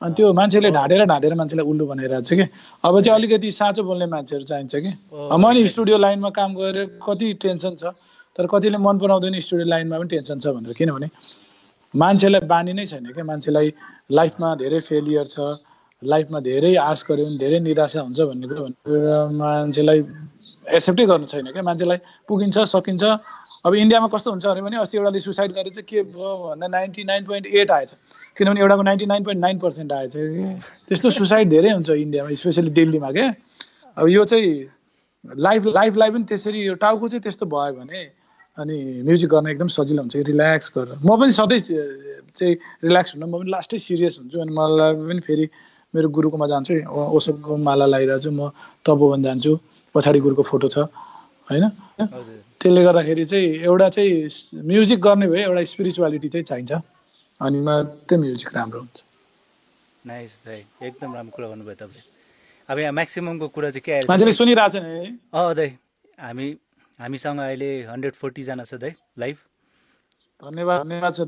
अनि त्यो मान्छेले ढाँटेर मान्छेलाई उल्लु बनाइरहेको छ कि। अब चाहिँ अलिकति साँचो बोल्ने मान्छेहरू चाहिन्छ कि। म नि स्टुडियो लाइनमा काम गरेर कति टेन्सन छ, तर कतिले मन पराउँदैन स्टुडियो लाइनमा पनि टेन्सन छ भनेर, किनभने मान्छेलाई बानी नै छैन क्या। मान्छेलाई लाइफमा धेरै फेलियर छ, लाइफमा धेरै आश गर्यो भने धेरै निराशा हुन्छ भन्ने कुरा मान्छेलाई एक्सेप्टै गर्नु छैन क्या। मान्छेलाई पुगिन्छ सकिन्छ। अब इन्डियामा कस्तो हुन्छ भने अस्ति एउटाले सुसाइड गरेर चाहिँ के भयो भन्दा 99.8 आएछ, किनभने एउटाको 99.9% आएछ कि। त्यस्तो सुसाइड धेरै हुन्छ इन्डियामा, स्पेसली दिल्लीमा क्या। अब यो चाहिँ लाइफलाई पनि त्यसरी यो टाउको चाहिँ त्यस्तो भयो भने अनि म्युजिक गर्न एकदम सजिलो हुन्छ कि, रिल्याक्स गरेर। म पनि सधैँ चाहिँ रिल्याक्स हुन, म पनि लास्टै सिरियस हुन्छु। अनि मलाई पनि फेरि मेरो गुरुकोमा जान्छु, ओसोको माला लगाइरहेको छु, म तपोवन जान्छु, पछाडि गुरुको फोटो छ होइन। त्यसले गर्दाखेरि चाहिँ एउटा चाहिँ म्युजिक गर्ने भए एउटा स्पिरिचुअलिटी चाहिँ चाहिन्छ, अनि मात्रै म्युजिक राम्रो हुन्छ। नाइस दाइ, एकदम राम्रो कुरा गर्नुभयो तपाईँले। अब यहाँ म्याक्सिममको कुरा चाहिँ के आएर मान्छेले सुनिरहेको छ नि। दाइ हामीसँग अहिले 140 जना छ दाइ लाइभ। धन्यवाद छ।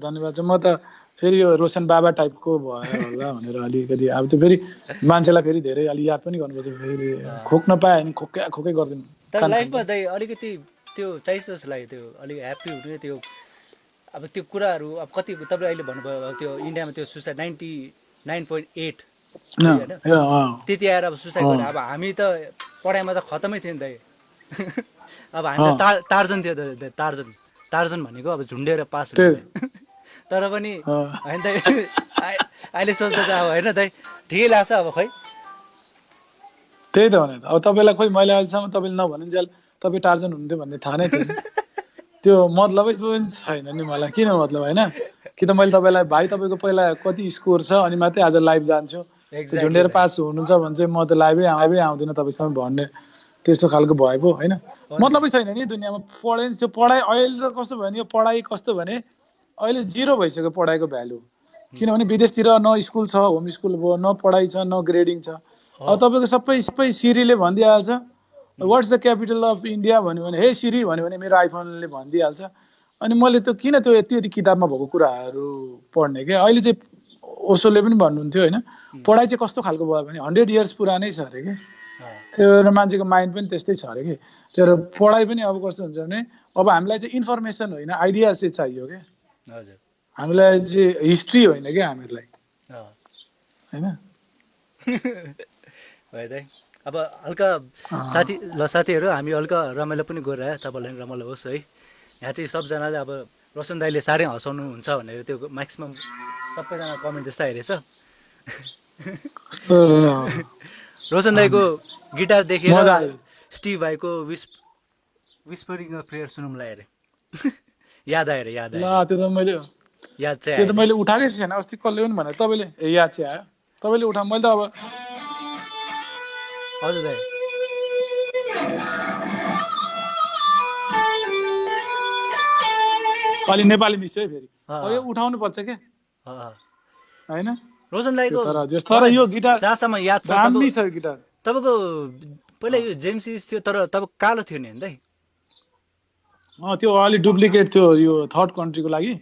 म त फेरि यो रोशन बाबा टाइपको भयो होला भनेर अलिकति, अब त्यो फेरि मान्छेलाई फेरि धेरै अलि याद पनि गर्नुपर्छ, फेरि खोक्न पायो भने खोकै गरिदिनु। तर लाइफमा दाइ अलिकति त्यो चाहिन्छ जस्तो लाग्यो, त्यो अलिक ह्याप्पी हुने त्यो अब त्यो कुराहरू। अब कति तपाईँले अहिले भन्नुभयो त्यो इन्डियामा त्यो सुसाइड 99.8 होइन, त्यति आएर अब सुसाइड गरे। अब हामी त पढाइमा त खतमै थियो नि दाइ। अब हामी त टार्जन थियो टार्जन भनेको अब झुन्डेर पास हुने। तर पनि होइन दाइ, अहिले सोच्दा त अब होइन दाइ ठिकै लाग्छ। अब खै त्यही त भने, अब तपाईँलाई खोइ मैले अहिलेसम्म तपाईँले नभनिन्जेल तपाईँ टार्जन हुनुहुन्थ्यो भन्ने थाहा नै थिएन। त्यो मतलबै पनि छैन नि मलाई, किन मतलब होइन कि त मैले तपाईँलाई भाइ तपाईँको पहिला कति स्कोर छ अनि मात्रै आज लाइभ जान्छु, झुन्डेर पास हुनुहुन्छ भने चाहिँ म त लाइभै आउँदिनँ तपाईँसँग भन्ने त्यस्तो खालको भयो पो होइन। मतलबै छैन नि दुनियाँमा पढाइ। त्यो पढाइ अहिले त कस्तो भयो नि, यो पढाइ कस्तो भने अहिले जिरो भइसक्यो पढाइको भ्यालु। किनभने विदेशतिर न स्कुल छ, होम स्कुल भयो, न पढाइ छ, न ग्रेडिङ छ। अब तपाईँको सबै सिरीले भनिदिइहाल्छ what's the capital of India भन्यो भने हे सिरी भन्यो भने मेरो आइफोनले भनिदिइहाल्छ। अनि मैले त किन त्यो यति किताबमा भएको कुराहरू पढ्ने क्या। अहिले चाहिँ ओसोले पनि भन्नुहुन्थ्यो होइन, पढाइ चाहिँ कस्तो खालको भयो भने 100 इयर्स पुरानै छ अरे कि, त्यो भएर मान्छेको माइन्ड पनि त्यस्तै छ अरे कि। त्यो भएर पढाइ पनि अब कस्तो हुन्छ भने अब हामीलाई चाहिँ इन्फर्मेसन होइन आइडिया चाहिँ चाहियो क्या, हामीलाई चाहिँ हिस्ट्री होइन क्या हामीहरूलाई होइन। अब हल्का साथीहरू हामी हल्का रमाइलो पनि गरिरह्यो, तपाईँलाई पनि रमाइलो होस् है। यहाँ चाहिँ सबजनाले अब रोशन दाईले साह्रै हँसाउनुहुन्छ भनेर त्यो म्याक्सिमम् सबैजना कमेन्ट त्यस्तो आइरहेछ। रोशन दाईको गिटार देखेर स्टिभ भाइको विस्परिङ अफ प्रेयर सुनौँला अरे। याद आएर त्यो त मैले उठाएकै छैन, अस्ति कसले पनि भने तपाईँले याद चाहिँ आयो, तपाईँले उठा, मैले त अब हजुर दाइ अलि नेपाली मिस्यो है फेरि, यो उठाउनु पर्छ क्या होइन रोशन दाईको। तर यो गिटार जहाँसम्म याद छ दामी छ गिटार। तपाईँको पहिला यो जेम्सिस थियो तर तपाईँ कालो थियो नि दाइ? त्यो अलि डुप्लिकेट थियो यो थर्ड कन्ट्रीको लागि।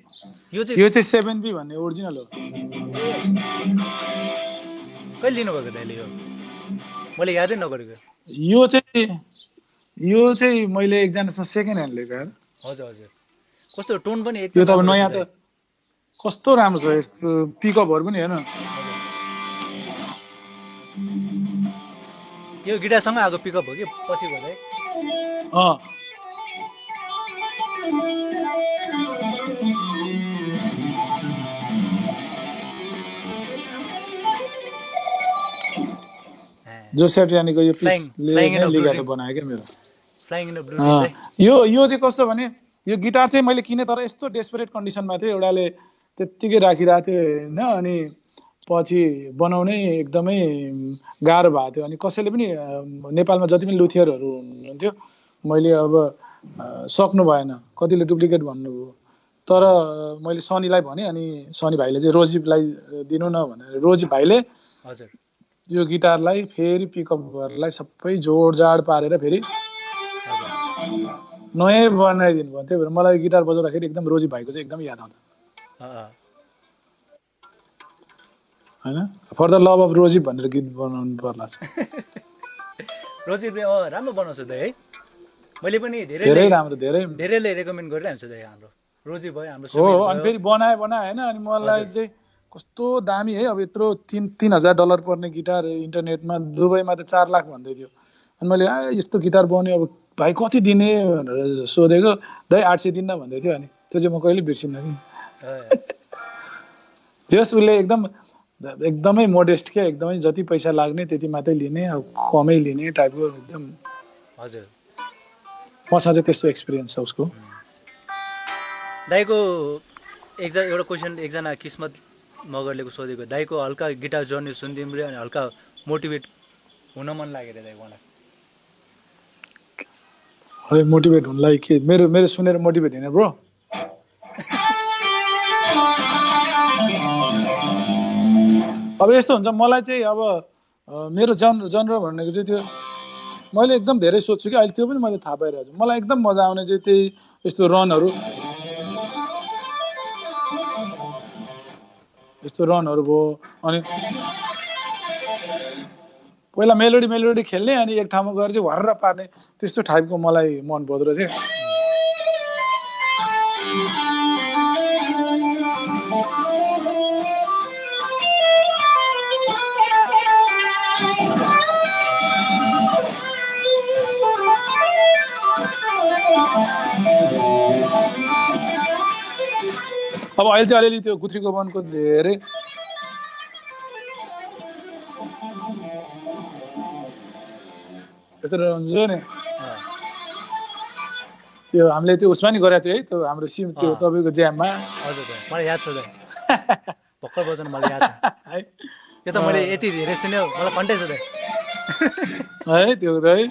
यो चाहिँ 7B भन्ने ओरिजिनल हो। कहिले लिनुभएको दाइले यो? मैले यादै नगरेको। यो चाहिँ मैले एकजनासँग सेकेन्ड ह्यान्ड लिएको यार। हजुर हजुर, कस्तो टोन पनि एकदम। यो त अब नयाँ त कस्तो राम्रो छ, यसको पिकअपहरू पनि हेर्नु। यो गिटारसँग आएको पिकअप हो कि पछिको दाइ? जोसेफ यानीको यो पिसले बनायो क्या मेरो। यो चाहिँ कस्तो भने यो गिटार चाहिँ मैले किने तर यस्तो डेस्परेट कन्डिसनमा थियो, एउटाले त्यत्तिकै राखिरहेको थियो होइन, अनि पछि बनाउनै एकदमै गाह्रो भएको थियो। अनि कसैले पनि नेपालमा जति पनि लुथियरहरू हुनुहुन्थ्यो, मैले अब सक्नु भएन, कतिले डुप्लिकेट भन्नुभयो, तर मैले सनीलाई भने, अनि सनी भाइले चाहिँ रोजीलाई दिनु न भनेर रोजी भाइले यो गिटारलाई फेरि पिकअपहरूलाई सबै जोडजाड पारेर फेरि नयाँ बनाइदिनु भयो। त्यही भएर मलाई गिटार बजाउँदाखेरि एकदम रोजी भाइको चाहिँ एकदम याद आउँछ होइन। फर द लभ अफ रोजी भनेर गीत बनाउनु पर्ला। रोजी राम्रो बनाउँछ दाइ है, मैले पनि धेरै राम्रो, धेरैले रेकमेन्ड गरिरहन्छ दाइ हाम्रो रोजी भयो हाम्रो। हो, अनि फेरि बनाए होइन, अनि मलाई चाहिँ कस्तो दामी है, अब यत्रो $3,000 पर्ने गिटार इन्टरनेटमा दुबईमा त 4 लाख भन्दै थियो। अनि मैले यस्तो गिटार बन्यो, अब भाइ कति दिने भनेर सोधेको, दाइ 800 दिन्न भन्दै थियो। अनि त्यो चाहिँ म कहिले बिर्सिन्न कि। जस उसले एकदमै मोडेस्ट क्या, एकदमै जति पैसा लाग्ने त्यति मात्रै लिने, अब कमै लिने टाइपको एकदम। हजुर, मसँग चाहिँ त्यस्तो एक्सपिरियन्स छ उसको। दाइको एउटा क्वेसन एकजना किस्मत मगरलेको सोधेको, दाइको हल्का गिटार जर्नी सुनिदिउँ रे, अनि हल्का मोटिभेट हुन मन लागेर दाइ मलाई। है मोटिभेट हुनलाई के मेरो सुनेर मोटिभेट होइन ब्रो। अब यस्तो हुन्छ, मलाई चाहिँ अब मेरो जनर भनेको चाहिँ त्यो मैले एकदम धेरै सोध्छु कि अहिले, त्यो पनि मैले थाहा पाइरहेको छु। मलाई एकदम मजा आउने चाहिँ त्यही यस्तो रनहरू भयो। अनि पहिला मेलोडी खेल्ने, अनि एक ठाउँमा गएर चाहिँ हर्र पार्ने, त्यस्तो टाइपको मलाई मन पर्दो रहेछ। अब अहिले चाहिँ अलिअलि त्यो गुथ्री गोबनको धेरै यसरी हुन्छ नि, त्यो हामीले त्यो उसमा नि गरेको थियो है, त्यो हाम्रो सिम त्यो तपाईँको ज्याममा। हजुर मलाई याद छ दाइ, भर्खर बजाउनु मलाई याद छ है। त्यो त मैले यति धेरै सुन्यो, मलाई कन्टै छ दाइ है त्यो दाइ।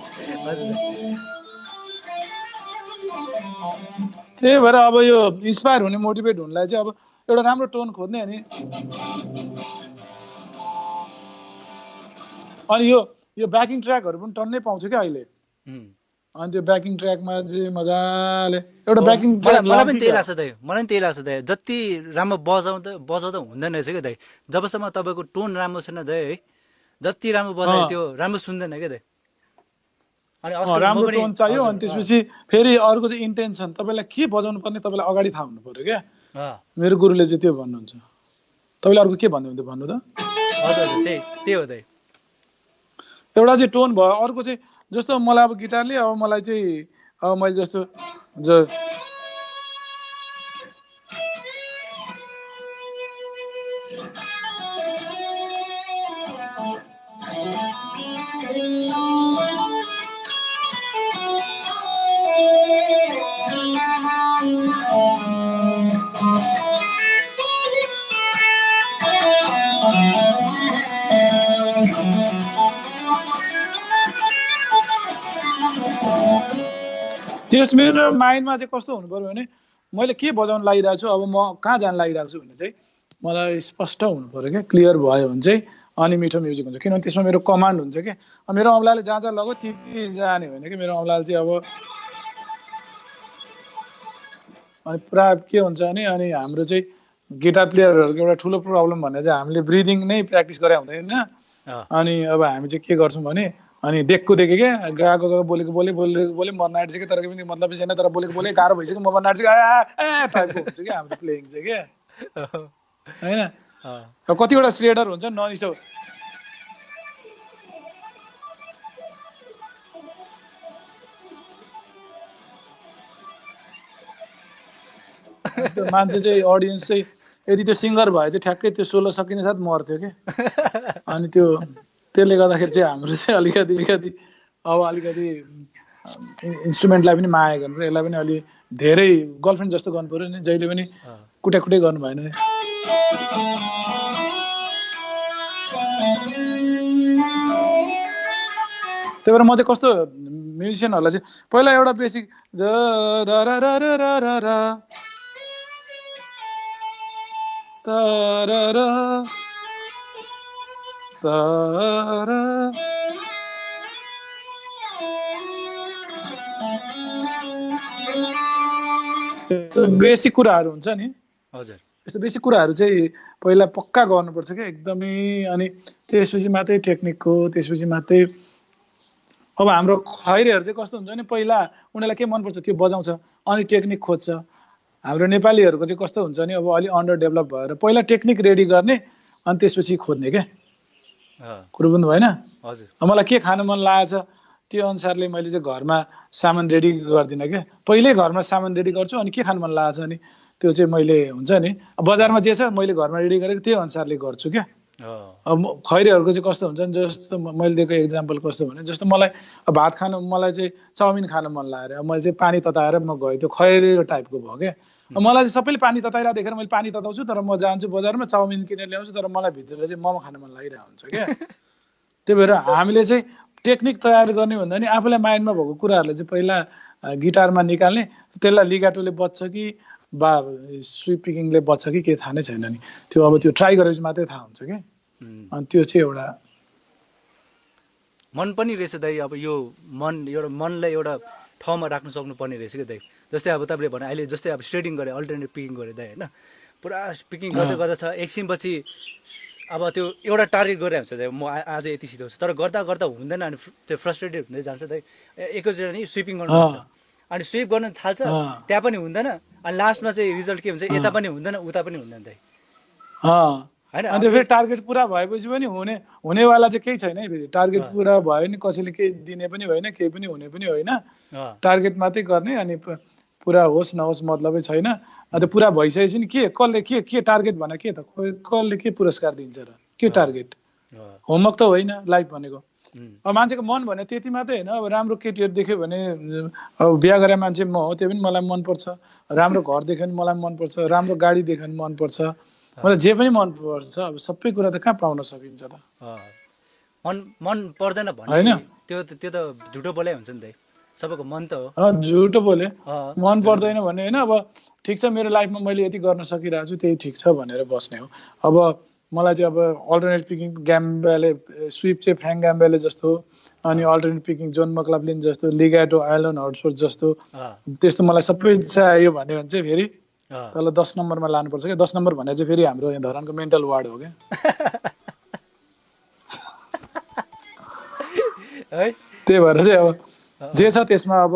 हजुर, त्यही भएर अब यो इन्सपायर हुने, मोटिभेट हुनलाई चाहिँ अब एउटा राम्रो टोन खोज्ने, अनि यो ब्याकिङ ट्र्याकहरू पनि टन्नै पाउँछ क्या अहिले। अनि त्यो ब्याकिङ ट्र्याकमा चाहिँ मजाले एउटा ब्याकिङ मलाई ट्र्याक मलाई पनि लाग्यो त्यही क्या। लाग्छ दाइ, मलाई पनि त्यही लाग्छ दाइ। जति राम्रो बजाउँदा बजाउँदा हुँदैन रहेछ क्या दाइ, जबसम्म तपाईँको टोन राम्रो छैन दाइ है। जति राम्रो बजायो त्यो राम्रो सुन्दैन क्या दाइ। अनि आजकल म राम्रो पनि टोन चाहियो। हजुर अनि त्यसपछि फेरि अर्को चाहिँ इन्टेन्सन, तपाईँलाई के बजाउनु पर्ने तपाईँलाई अगाडि थाहा हुनु पर्यो क्या। मेरो गुरुले चाहिँ त्यो भन्नुहुन्छ। तपाईँले अर्को के भन्नुहुन्थ्यो भन्नु त? हजुर हजुर त्यही त्यही हो दाइ। एउटा चाहिँ टोन भयो, अर्को चाहिँ जस्तो मलाई अब गिटारले अब मलाई चाहिँ अब मैले जस्तो ज त्यस मेरो माइन्डमा चाहिँ कस्तो हुनु पर्यो भने मैले के बजाउन लागिरहेको छु, अब म कहाँ जान लागिरहेको छु भने चाहिँ मलाई स्पष्ट हुनु पर्यो क्या। क्लियर भयो भने चाहिँ अनि मिठो म्युजिक हुन्छ, किनभने त्यसमा मेरो कमान्ड हुन्छ क्या। मेरो औँलाले जहाँ जहाँ लग्यो त्यति जाने होइन कि। मेरो औँलाले चाहिँ अब अनि पुरा के हुन्छ अनि हाम्रो चाहिँ गिटार प्लेयरहरूको एउटा ठुलो प्रब्लम भन्ने चाहिँ हामीले ब्रिदिङ नै प्र्याक्टिस गरे हुँदैन। अनि अब हामी चाहिँ के गर्छौँ भने अनि देखको देखेँ क्या, गएको बोलेको बोले मर्न आँटिसक्यो, तर पनि मतलब छैन, तर बोलेको गाह्रो भइसक्यो, म मर्न आँटिसक्यो टाइपको हुन्छ क्या हाम्रो प्लेइङ चाहिँ क्या, होइन? कतिवटा श्रेडर हुन्छ नन स्टप त्यो मान्छे चाहिँ अडियन्स चाहिँ यदि त्यो सिङ्गर भए चाहिँ ठ्याक्कै त्यो सोलो सकिने साथ मर्थ्यो क्या। अनि त्यसले गर्दाखेरि चाहिँ हाम्रो चाहिँ अलिकति अब अलिकति इन्स्ट्रुमेन्टलाई पनि माया गर्नु पर्यो, यसलाई पनि अलि धेरै गर्लफ्रेन्ड जस्तो गर्नु पर्यो नि, जहिले पनि कुटाकुटै गर्नु भएन। त्यही भएर म चाहिँ कस्तो म्युजिसियनहरूलाई चाहिँ पहिला एउटा बेसिक बेसिक कुराहरू हुन्छ नि, हजुर यस्तो बेसिक कुराहरू चाहिँ पहिला पक्का गर्नुपर्छ क्या एकदमै। अनि त्यसपछि मात्रै टेक्निकको, त्यसपछि मात्रै अब हाम्रो खैरेहरू चाहिँ कस्तो हुन्छ भने पहिला उनीहरूलाई के मनपर्छ त्यो बजाउँछ अनि टेक्निक खोज्छ। हाम्रो नेपालीहरूको चाहिँ कस्तो हुन्छ नि अब अलि अन्डर डेभलप भएर पहिला टेक्निक रेडी गर्ने अनि त्यसपछि खोज्ने क्या। कुरो बुझ्नु भएन? मलाई के खानु मन लागेछ त्यो अनुसारले मैले चाहिँ घरमा सामान रेडी गर्दिनँ क्या। पहिल्यै घरमा सामान रेडी गर्छु अनि के खानु मन लागेछ अनि त्यो चाहिँ मैले हुन्छ नि बजारमा जे छ मैले घरमा रेडी गरेको त्यो अनुसारले गर्छु क्या। अब खैरेहरूको चाहिँ कस्तो हुन्छ नि, जस्तो मैले दिएको एक्जाम्पल कस्तो भने जस्तो मलाई भात खानु मलाई चाहिँ चाउमिन खानु मन लाग्यो, मैले चाहिँ पानी तताएर म गएँ, त्यो खैरे टाइपको भयो क्या। मलाई चाहिँ सबैले पानी तताइरहेको देखेर मैले पानी तताउँछु, तर म जान्छु बजारमा चाउमिन किनेर ल्याउँछु, तर मलाई भित्रले चाहिँ मोमो खानु मन लागिरहेको हुन्छ क्या। त्यही भएर हामीले चाहिँ टेक्निक तयार गर्ने भन्दा नि आफूलाई माइन्डमा भएको कुराहरूलाई चाहिँ पहिला गिटारमा निकाल्ने, त्यसलाई लिगाटोले बज्छ कि बा स्विप पिकिङले बज्छ कि केही थाहा नै छैन नि, त्यो अब त्यो ट्राई गरेपछि मात्रै थाहा हुन्छ कि। अनि त्यो चाहिँ एउटा मन पनि रहेछ दाइ। अब यो एउटा मनलाई एउटा ठाउँमा राख्नु सक्नुपर्ने रहेछ क्या दाइ। जस्तै अब तपाईँले भने अहिले जस्तै अब स्ट्रेडिङ गरे, अल्टरनेटिभ पिकिङ गरे दाइ, होइन? पुरा पिकिङ गर्दै गर्दा छ एकछिनपछि अब त्यो एउटा टार्गेट गरेर हुन्छ दाइ, म आज यति सिधाउँछु, तर गर्दा गर्दा हुँदैन अनि त्यो फ्रस्ट्रेटेड हुँदै जान्छ दाइ। एकैचोटि नि स्विपिङ गर्नु पर्छ अनि स्विप गर्न थाल्छ, त्यहाँ पनि हुँदैन, अनि लास्टमा चाहिँ रिजल्ट के हुन्छ, यता पनि हुँदैन उता पनि हुँदैन दाइ, होइन? अनि फेरि टार्गेट पुरा भएपछि पनि हुनेवाला चाहिँ केही छैन है। फेरि टार्गेट पुरा भयो नि कसैले केही दिने पनि होइन, केही पनि हुने पनि होइन, टार्गेट मात्रै गर्ने अनि पुरा होस् नहोस् मतलबै छैन। अन्त पुरा भइसकेपछि नि कसले के टार्गेट भने के त, कसले के पुरस्कार दिन्छ र, के टार्गेट? होमवर्क त होइन लाइफ भनेको। अब मान्छेको मन भने त्यति मात्रै होइन, अब राम्रो केटीहरू देख्यो भने अब बिहा गरेर मान्छे म हो, त्यो पनि मलाई मनपर्छ, राम्रो घर देख्यो भने मलाई मनपर्छ, राम्रो गाडी देख्यो भने मनपर्छ, मलाई जे पनि मनपर्छ। अब सबै कुरा त कहाँ पाउन सकिन्छ त? मन पर्दैन भने त्यो त झुटो बोलाइ हुन्छ नि दाइ, सबैको मन त हो। झुटो बोले मन पर्दैन भने होइन, अब ठिक छ मेरो लाइफमा मैले यति गर्न सकिरहेको छु त्यही ठिक छ भनेर बस्ने हो। अब मलाई चाहिँ अब अल्टरनेट पिकिङ ग्याम्बाले स्विप चाहिँ फ्र्याङ्क ग्याम्बाले जस्तो अनि अल्टरनेट पिकिङ जोन मक्लाफ्लिन जस्तो लिगाटो एलन हर्ट्सफोर्ड जस्तो त्यस्तो मलाई सबै चाहियो भन्यो भने चाहिँ फेरि तल 10 नम्बरमा लानुपर्छ क्या 10 नम्बर भने चाहिँ फेरि हाम्रो यहाँ धरानको मेन्टल वार्ड हो क्या त्यही भएर चाहिँ अब जे छ त्यसमा अब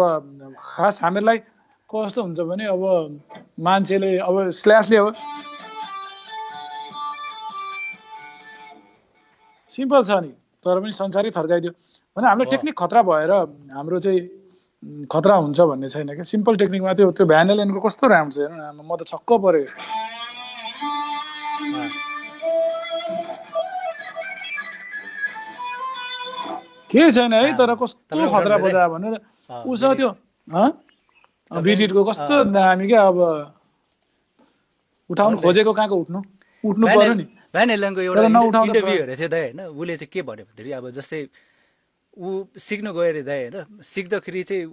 खास हामीलाई कस्तो हुन्छ भने अब मान्छेले अब स्ल्यासले अब सिम्पल छ नि तर पनि संसारै थर्काइदियो भने हाम्रो टेक्निक खतरा भएर हाम्रो चाहिँ खतरा हुन्छ भन्ने छैन क्या सिम्पल टेक्निकमा त्यो भ्यान एलेनको कस्तो राम्रो छ हेर्नु न म त छक्क परेँ केही छैन है तर कस्तो खतरा बजायो भने उसँग त्यो बिटिटको कस्तो दामी क्या अब उठाउनु खोजेको कहाँको उठ्नु पर्यो नि भ्यान एलेनको एउटा इन्टरभ्यू हेरेको थियो दाइ होइन उसले चाहिँ के भन्यो भन्दाखेरि अब जस्तै ऊ सिक्नु गयो अरे दाइ होइन सिक्दाखेरि चाहिँ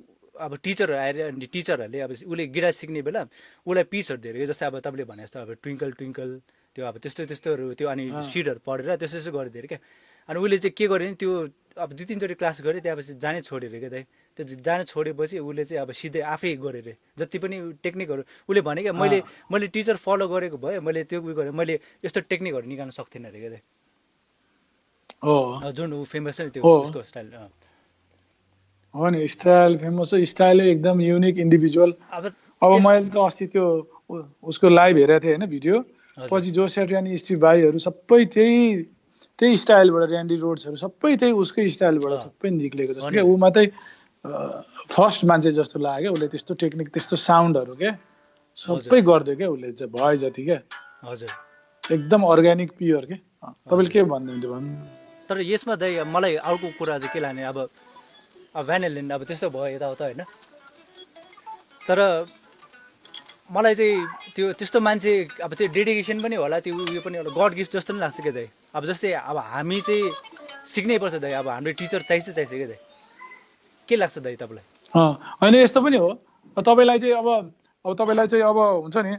अब टिचरहरू आएर अनि टिचरहरूले अब उसले गिटार सिक्ने बेला उसलाई पिचहरू धेरै जस्तै अब तपाईँले भने जस्तो अब ट्विङ्कल ट्विङ्कल त्यो अब त्यस्तोहरू त्यो अनि सिटहरू पढेर त्यस्तो गरिदिएर क्या अनि उसले चाहिँ के गर्यो नि त्यो अब 2-3 चोटि क्लास गऱ्यो त्यहाँपछि जानै छोड्यो अरे क्या दाइ त्यो जान छोडेपछि उसले चाहिँ अब सिधै आफै गऱ्यो अरे जति पनि टेक्निकहरू उसले भने क्या मैले टिचर फलो गरेको भए मैले त्यो उयो गरेँ मैले यस्तो टेक्निकहरू निकाल्न सक्थिनँ अरे क्या दाइ जुन ऊ फेमस छ नि त्यो उसको स्टाइल हो नि स्टाइल फेमस छ स्टाइलै एकदम युनिक इन्डिभिजुअल अब मैले त अस्ति त्यो उसको लाइभ हेरेको थिएँ होइन भिडियो पछि जो सेट्रियानी स्टिभ भाइहरू सबै त्यही स्टाइलबाट ऱ्यान्डी रोड्सहरू सबै त्यही उसकै स्टाइलबाट सबै निक्लेको जस्तो क्या ऊ मात्रै फर्स्ट मान्छे जस्तो लाग्यो उसले त्यस्तो टेक्निक त्यस्तो साउन्डहरू क्या सबै गरिदियो क्या उसले चाहिँ भए जति क्या हजुर एकदम अर्ग्यानिक प्योर क्या तपाईँले के भन्नुहुन्छ भन्नु तर यसमा दाइ मलाई अर्को कुरा चाहिँ के लाग्ने अब भ्यान एलेन अब त्यस्तो भयो यताउता होइन तर मलाई चाहिँ त्यस्तो मान्छे अब त्यो डेडिकेसन पनि होला त्यो उयो पनि होला गड गिफ्ट जस्तो पनि लाग्छ क्या दाइ अब जस्तै अब हामी चाहिँ सिक्नै पर्छ दाइ अब हाम्रो टिचर चाहिन्छ क्या दाइ के लाग्छ दाइ तपाईँलाई होइन यस्तो पनि हो तपाईँलाई चाहिँ अब हुन्छ नि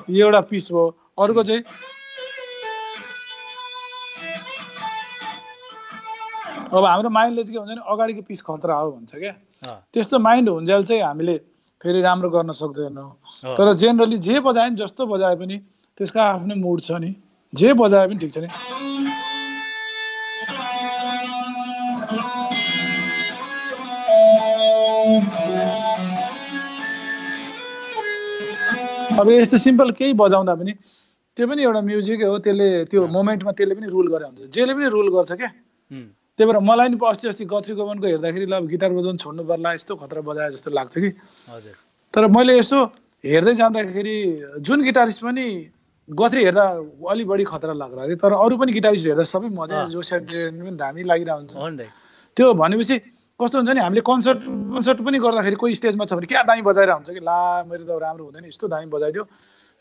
यो एउटा पिस भयो अर्को चाहिँ अब हाम्रो माइन्डले चाहिँ के भन्छ नि अगाडिको पिस खतरा हो भन्छ क्या त्यस्तो माइन्ड हुन्जेल चाहिँ हामीले फेरि राम्रो गर्न सक्दैनौँ तर जेनरली जे बजाए नि जस्तो बजाए पनि त्यसको आफ्नो मुड छ नि जे बजाए पनि ठिक छ नि अब यस्तो सिम्पल केही बजाउँदा पनि त्यो पनि एउटा म्युजिकै हो त्यसले त्यो मोमेन्टमा त्यसले पनि रुल गरे हुन्छ जेले पनि रुल गर्छ क्या त्यही भएर मलाई नि अस्ति गथ्री गोमनको हेर्दाखेरि ल गिटार बजाउनु छोड्नु पर्ला यस्तो खतरा बजाए जस्तो लाग्थ्यो कि तर मैले यसो हेर्दै जाँदाखेरि जुन गिटारिस्ट पनि गथ्री हेर्दा अलि बढी खतरा लाग्ला अरे तर अरू पनि गिटारिस्ट हेर्दा सबै मजा जो सेट्रेन पनि दामी लागिरहेको हुन्छ त्यो भनेपछि कस्तो हुन्छ नि हामीले कन्सर्ट पनि गर्दाखेरि कोही स्टेजमा छ भने क्या दामी बजाइरहेको हुन्छ कि ला मेरो त राम्रो हुँदैन यस्तो दामी बजाइदियो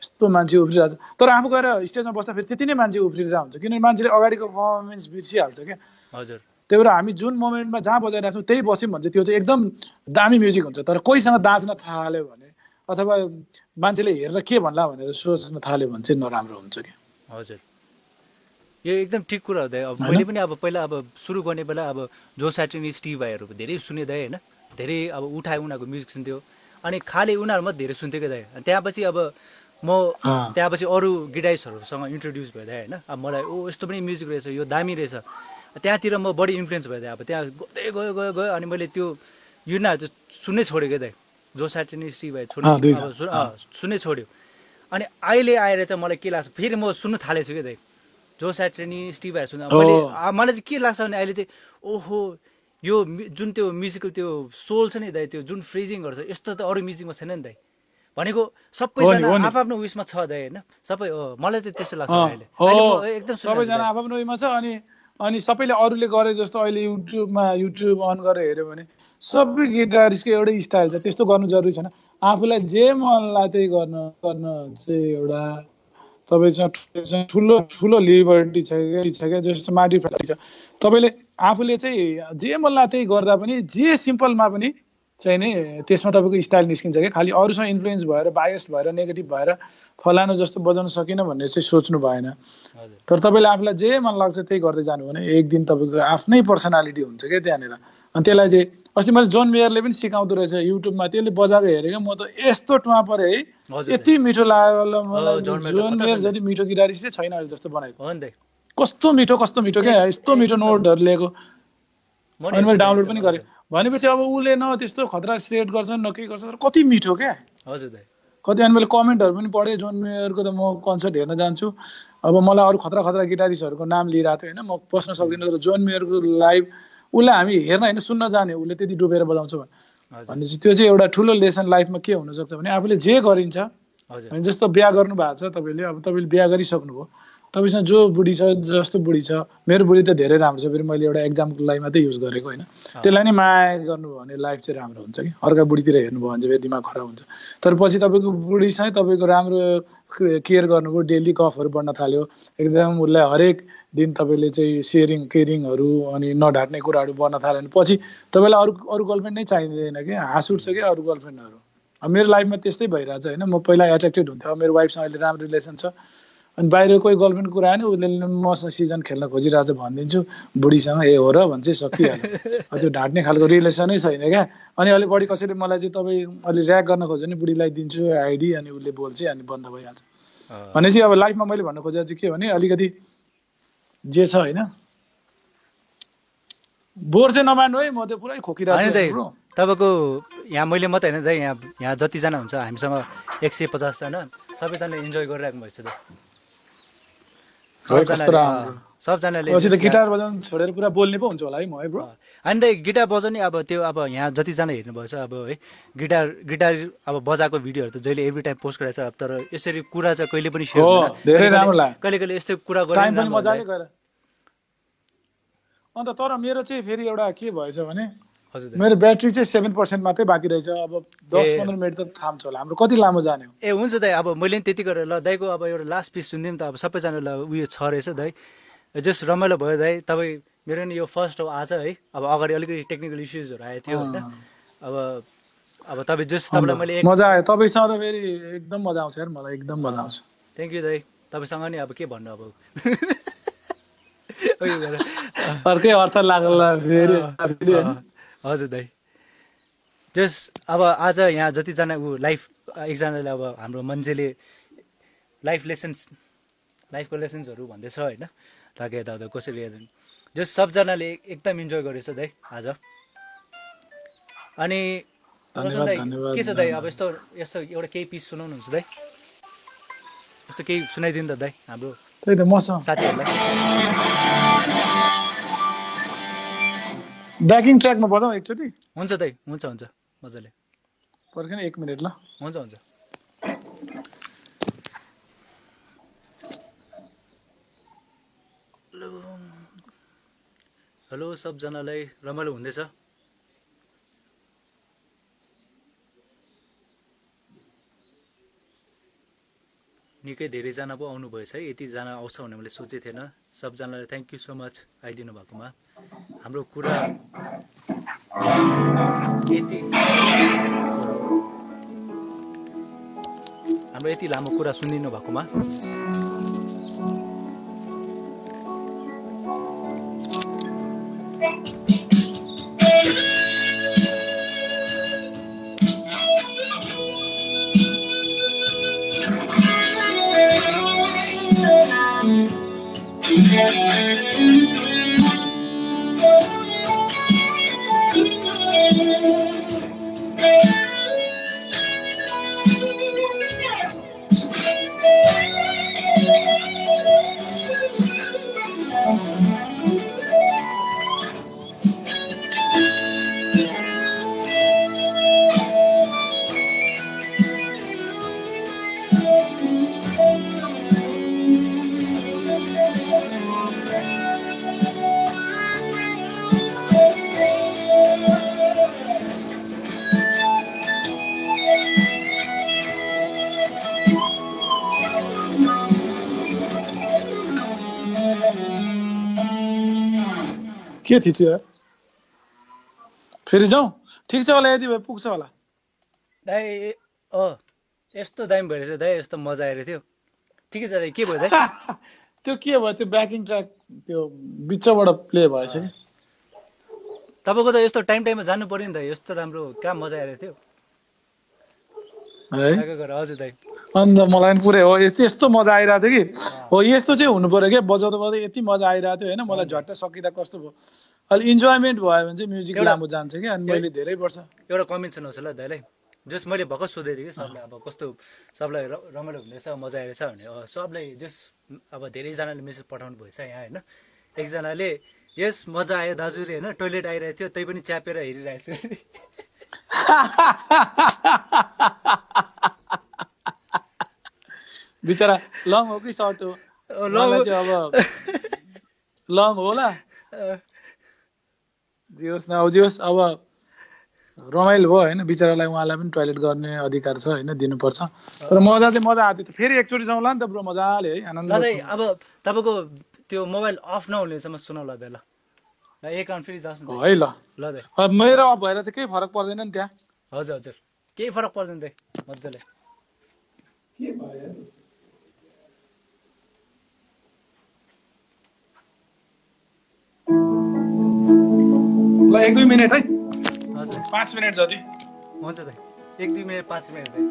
यस्तो मान्छे उफ्रिरहेको छ तर आफू गएर स्टेजमा बस्दा फेरि त्यति नै मान्छे उफ्रिरहेको हुन्छ किनभने मान्छेले अगाडिको पर्फर्मेन्स बिर्सिहाल्छ क्या हजुर त्यही भएर हामी जुन मोमेन्टमा जहाँ बजाइरहेको छौँ त्यही बस्यौँ भने चाहिँ त्यो चाहिँ एकदम दामी म्युजिक हुन्छ तर कोहीसँग दाँच्न थाल्यो भने अथवा मान्छेले हेरेर के भन्ला भनेर सोच्न थाल्यो भने चाहिँ नराम्रो हुन्छ क्या हजुर यो एकदम ठिक कुरा हो दाइ अब मैले पनि अब पहिला अब सुरु गर्ने बेला अब जो स्याट्रिनी स्टिभ भाइहरू धेरै सुने दाइ होइन धेरै अब उठाए उनीहरूको म्युजिक सुन्थ्यो अनि खालि उनीहरूमा धेरै सुन्थ्यो क्या दाइ त्यहाँपछि अब म त्यहाँपछि अरू गिटारिस्टहरूसँग इन्ट्रोड्युस भयो दाइ होइन अब मलाई यस्तो पनि म्युजिक रहेछ यो दामी रहेछ त्यहाँतिर म बढी इन्फ्लुएन्स भयो दाइ अब त्यहाँ गर्दै गयो अनि मैले त्यो युनाहरू चाहिँ सुन्नै छोड्यो क्या दाइ जो स्याट्रिनी स्टिभ भाइ सुन्नै छोड्यो अनि अहिले आएर चाहिँ मलाई के लाग्छ फेरि म सुन्नु थालेछु क्या दाइ जो स्याट्रिनी स्टिभ भाइ सुन्दा मलाई चाहिँ के लाग्छ भने अहिले चाहिँ ओहो यो जुन त्यो म्युजिकल त्यो सोल छ नि दाइ त्यो जुन फ्रेजिङहरू छ यस्तो त अरू म्युजिकमा छैन नि दाइ भनेको सबैजना आफ्नो उयसमा छ दाइ होइन सबै मलाई चाहिँ त्यस्तो लाग्छ अहिले एकदम सबैजना आफ्नो उयसमा छ अनि सबैले अरूले गरे जस्तो अहिले युट्युब अन गरेर हेऱ्यो भने सबै गिटारिस्टको एउटै स्टाइल छ त्यस्तो गर्नु जरुरी छैन आफूलाई जे मन लाग्यो त्यही गर्न चाहिँ एउटा तपाईसँग ठुलो लिबर्टी छ क्या जस्तो मार्टी फ्याक्ट्री छ तपाईँले आफूले चाहिँ जे मन लाग्यो त्यही गर्दा पनि जे सिम्पलमा पनि चाहिँ नि त्यसमा तपाईँको स्टाइल निस्किन्छ क्या। खालि अरूसँग इन्फ्लुएन्स भएर बायस्ड भएर नेगेटिभ भएर फलानु जस्तो बजाउन सकिनँ भन्ने चाहिँ सोच्नु भएन। हजुर तर तपाईँले आफूलाई जे मन लाग्छ त्यही गर्दै जानु भने एक दिन तपाईँको आफ्नै पर्सनालिटी हुन्छ क्या त्यहाँनिर। अनि त्यसलाई चाहिँ अस्ति मैले जोन मेयरले पनि सिकाउँदो रहेछ युट्युबमा, त्यसले बजाएको हेरेको म त यस्तो टुवा परेँ है, हजुर यति मिठो लाग्यो मलाई। जोन मेयर त जोन पत्ता मेयर छ नि। जति मिठो गिटारिस्ट चाहिँ छैन अहिले जस्तो बनाएको। हो नि त कस्तो मिठो क्या, यस्तो मिठो नोटहरू लिएको। म नि अनि मैले हेर्छु डाउनलोड त पनि मन गरेँ। पर्छ। भनेपछि अब उसले न त्यस्तो खतरा स्ट्रेट गर्छ न केही गर्छ, तर कति मिठो क्या। हजुर दाइ कति अनि मैले कमेन्टहरू पनि पढेँ। जोन मेयरको त म कन्सर्ट हेर्न जान्छु। अब मलाई अरू खतरा खतरा गिटारिस्टहरूको नाम लिइरहेको थियो होइन, म पस्न सक्दिनँ। तर जोन मेयरको लाइभ उसलाई हामी हेर्न होइन सुन्न जाने, उसले त्यति डुबेर बजाउँछ हजुर भनेपछि त्यो चाहिँ एउटा ठुलो लेसन लाइफमा के हुनसक्छ भने आफूले जे गरिन्छ। हजुर अनि जस्तो बिहा गर्नु भएको छ तपाईँले, अब तपाईँले बिहा गरिसक्नुभयो, तपाईँसँग जो बुढी छ जस्तो बुढी छ, मेरो बुढी त धेरै राम्रो छ, फेरि मैले एउटा एक्जाम्पलको लागि मात्रै युज गरेको होइन, त्यसलाई नै माया गर्नुभयो भने लाइफ चाहिँ राम्रो हुन्छ कि। अर्का बुढीतिर हेर्नुभयो भने चाहिँ फेरि दिमाग खराब हुन्छ। तर पछि तपाईँको बुढीसँग तपाईँको राम्रो केयर गर्नुभयो, डेली गफहरू बढ्न थाल्यो, एकदम उसलाई हरेक दिन तपाईँले चाहिँ सेयरिङ केयरिङहरू अनि नढाट्ने कुराहरू बढ्न थाल्यो भने पछि तपाईँलाई अरू अरू गर्लफ्रेन्ड नै चाहिँदैन कि, हाँस उठ्छ क्या अरू गर्लफ्रेन्डहरू। अब मेरो लाइफमा त्यस्तै भइरहेछ होइन। म पहिला एट्र्याक्टेड हुन्थ्यो, अब मेरो वाइफसँग अहिले राम्रो रिलेसन छ। अनि बाहिर कोही गर्लफ्रेन्ड कुरा आयो नि उसले मसँग सिजन खेल्न खोजिरहेछ भनिदिन्छु बुढीसँग, ए हो र भन्छ चाहिँ सकिहाल्यो। त्यो ढाँट्ने खालको रिलेसनै छैन क्या। अनि अलिक बढी कसैले मलाई चाहिँ तपाईँ अलि ऱ्याक गर्न खोज्यो भने बुढीलाई दिन्छु आइडी, अनि उसले बोल्छ अनि बन्द भइहाल्छ। भनेपछि अब लाइफमा मैले भन्न खोजेको चाहिँ के भने अलिकति जे छ होइन, बोर चाहिँ नमान्नु है, म त पुरै खोकिरहेको छु ब्रो। तपाईँको यहाँ मैले मात्रै होइन दाइ, यहाँ जतिजना हुन्छ हामीसँग 150 जना सबैजनाले इन्जोय गरिरहेको भएछ त। सबजनाले पछि त गिटार बजाउनु छोडेर पुरा बोल्ने पो हुन्छ होला है म है ब्रो। अनि त गिटार बजाउने अब त्यो अब यहाँ जतिजना हेर्नुभएछ अब है, गिटार अब बजाएको भिडियोहरू त जहिले एभ्री टाइम पोस्ट गरेछ। तर यसरी कुरा चाहिँ कहिले पनि सेयर हुँदैन, धेरै राम्रो लाग्यो। कहिले कहिले यस्तो कुरा टाइम पनि गरेर मजाले गएर। अन्त तर मेरो चाहिँ फेरि एउटा के भएछ भने मेरो ब्याट्री चाहिँ 7% मात्रै बाँकी रहेछ। अब 10-15 मिनट त थाम्छ होला, हाम्रो कति लामो जाने हो। ए हुन्छ दाइ, अब मैले पनि त्यति गरेर ल दाइको अब एउटा लास्ट पिस सुनिदिउँ त। अब सबैजनालाई उयो छ रहेछ दाइ, जस्ट रमाइलो भयो दाइ। तपाईँ मेरो नि यो फर्स्ट हो आज है, अब अगाडि अलिकति टेक्निकल इस्युजहरू आएको थियो होइन। अब तपाईँ जस्ट तपाईँलाई मैले मजा आयो तपाईँसँग त फेरि एकदम मजा आउँछ यार, मलाई एकदम मजा आउँछ। थ्याङ्क यू दाइ। तपाईँसँग नि अब के भन्नु अब अर्कै अर्थ लाग्ला फेरि। हजुर दाइ, जस्ट अब आज यहाँ जतिजना लाइफ एकजनाले अब हाम्रो मान्छेले लाइफको लेसन्सहरू भन्दैछ होइन, ताकि यताउता कसैले जस्ट सबजनाले एकदम इन्जोय गरेछ दाइ आज। अनि दाइ के छ दाइ, अब यस्तो एउटा केही पिस सुनाउनुहुन्छ दाइ, यस्तो केही सुनाइदिनु त दाइ हाम्रो त्यही त मसँग साथीहरूलाई। ब्याकिङ ट्र्याकमा बजाउँ एकचोटि? हुन्छ दाइ, हुन्छ मजाले। पर्खेन 1 मिनट ल। हुन्छ। हेलो सबजनालाई, रमाइलो हुँदैछ? निकै धेरैजना पो आउनुभएछ है, यतिजना आउँछ भने मैले सोचेको थिएन। सबजनालाई थ्याङ्क यू सो मच आइदिनु भएकोमा। हाम्रो कुरा यति लामो कुरा सुनिदिनु भएकोमा। के थिच्यो यार, फेरि जाउँ? ठिक छ होला, यति भए पुग्छ होला। दाइ यस्तो दामी भइरहेछ दाइ, यस्तो मजा आइरहेको थियो। ठिकै छ दाइ, के भयो दाइ? त्यो के भयो, त्यो ब्याकिङ ट्र्याक त्यो बिचबाट प्ले भएछ कि। तपाईँको त यस्तो टाइममा जानु पर्यो नि दाइ, यस्तो राम्रो कहाँ मजा आइरहेको थियो है दाइको घर। हजुर दाइ। अन्त मलाई पनि पुरै हो यस्तो मजा आइरहेको थियो कि, हो यस्तो चाहिँ हुनु पर्यो क्या, बजाउँदा बजाउँदै यति मजा आइरहेको थियो होइन, मलाई झट्ट सकिँदा कस्तो भयो। अलि इन्जोयमेन्ट भयो भने चाहिँ म्युजिक लामो जान्छ कि। अनि मैले धेरै वर्ष एउटा कमेन्ट सुनाउँछु ल दाइलाई, जस मैले भर्खर सोधेको थिएँ कि सबलाई, अब कस्तो सबलाई रमाइलो हुँदैछ, मजा आइरहेछ भने। सबलाई जस अब धेरैजनाले मेसेज पठाउनु भएछ यहाँ होइन। एकजनाले यस मजा आयो दाजुले होइन, टोइलेट आइरहेको थियो तै पनि च्यापेर हेरिरहेको छु। बिचरा लङ हो कि सर्ट हो, मलाई चाहिँ अब लङ होला। जे होस् न जे होस्, अब रमाइलो भयो होइन, बिचरालाई उहाँलाई पनि टोइलेट गर्ने अधिकार छ होइन, दिनुपर्छ। तर मजा चाहिँ मजा आएको थियो। फेरि एकचोटि जाउँला नि त ब्रो, मजाले है, आनन्द। ल दाइ अब तपाईँको त्यो मोबाइल अफ नहुनेसम्म सुनाउला दाइ ल। एकाउन्ट फेरि जाओस् न है ल। ल दाइ। अब मेरो अफ भएर त केही फरक पर्दैन नि त्यहाँ। हजुर हजुर, केही फरक पर्दैन दाइ, मजाले। के भयो ल, 1-2 मिनट है। हजुर 5 मिनट जति। हुन्छ दाइ, 1-2 मिनट 5 मिनट दाइ।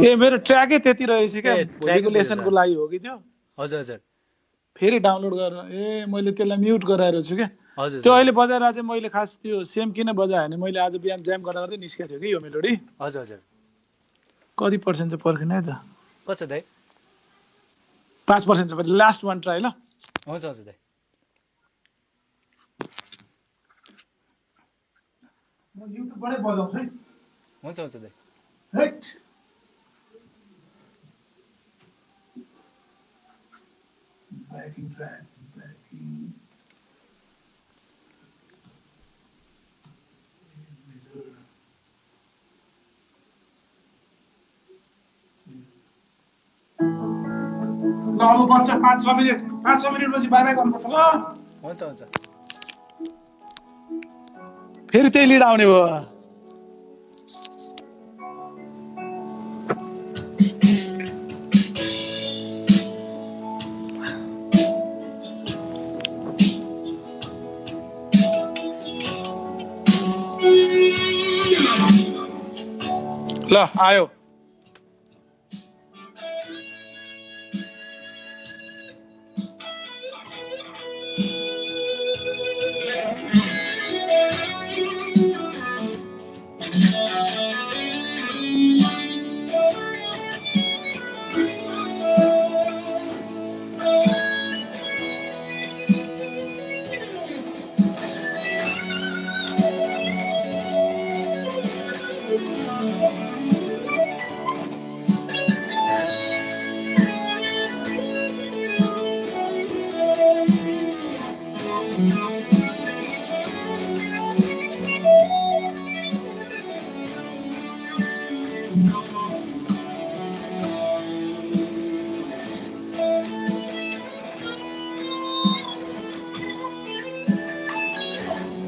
ए मेरो ट्र्याकै त्यति रहेछ क्या, ए, भोलिको ट्र्याकै लेसनको लागि हो कि त्यो। हजुर हजुर फेरि डाउनलोड गरेर मैले त्यसलाई म्युट गराएर छु क्या। हजुर त्यो अहिले बजाएर चाहिँ मैले खास त्यो सेम किन बजाएँ भने, मैले आज बिहान ज्याम गर्दा गर्दै निस्केको थियो कि यो मेलोडी। हजुर हजुर। कति पर्सेन्ट चाहिँ पर्खिन है त। कति छ दाइ? 5% छ। लास्ट वान ट्राई ल। हुन्छ हुन्छ दाइ। म युट्युबबाटै बजाउँछु है। हुन्छ हुन्छ दाइ। राइट। Backing track, backing. ल अब बच्चा 5-6 मिनट, 5-6 मिनटपछि बाई बाई गर्नुपर्छ ल। हुन्छ हुन्छ। फेरि त्यही लिड आउने भयो। ल आयो।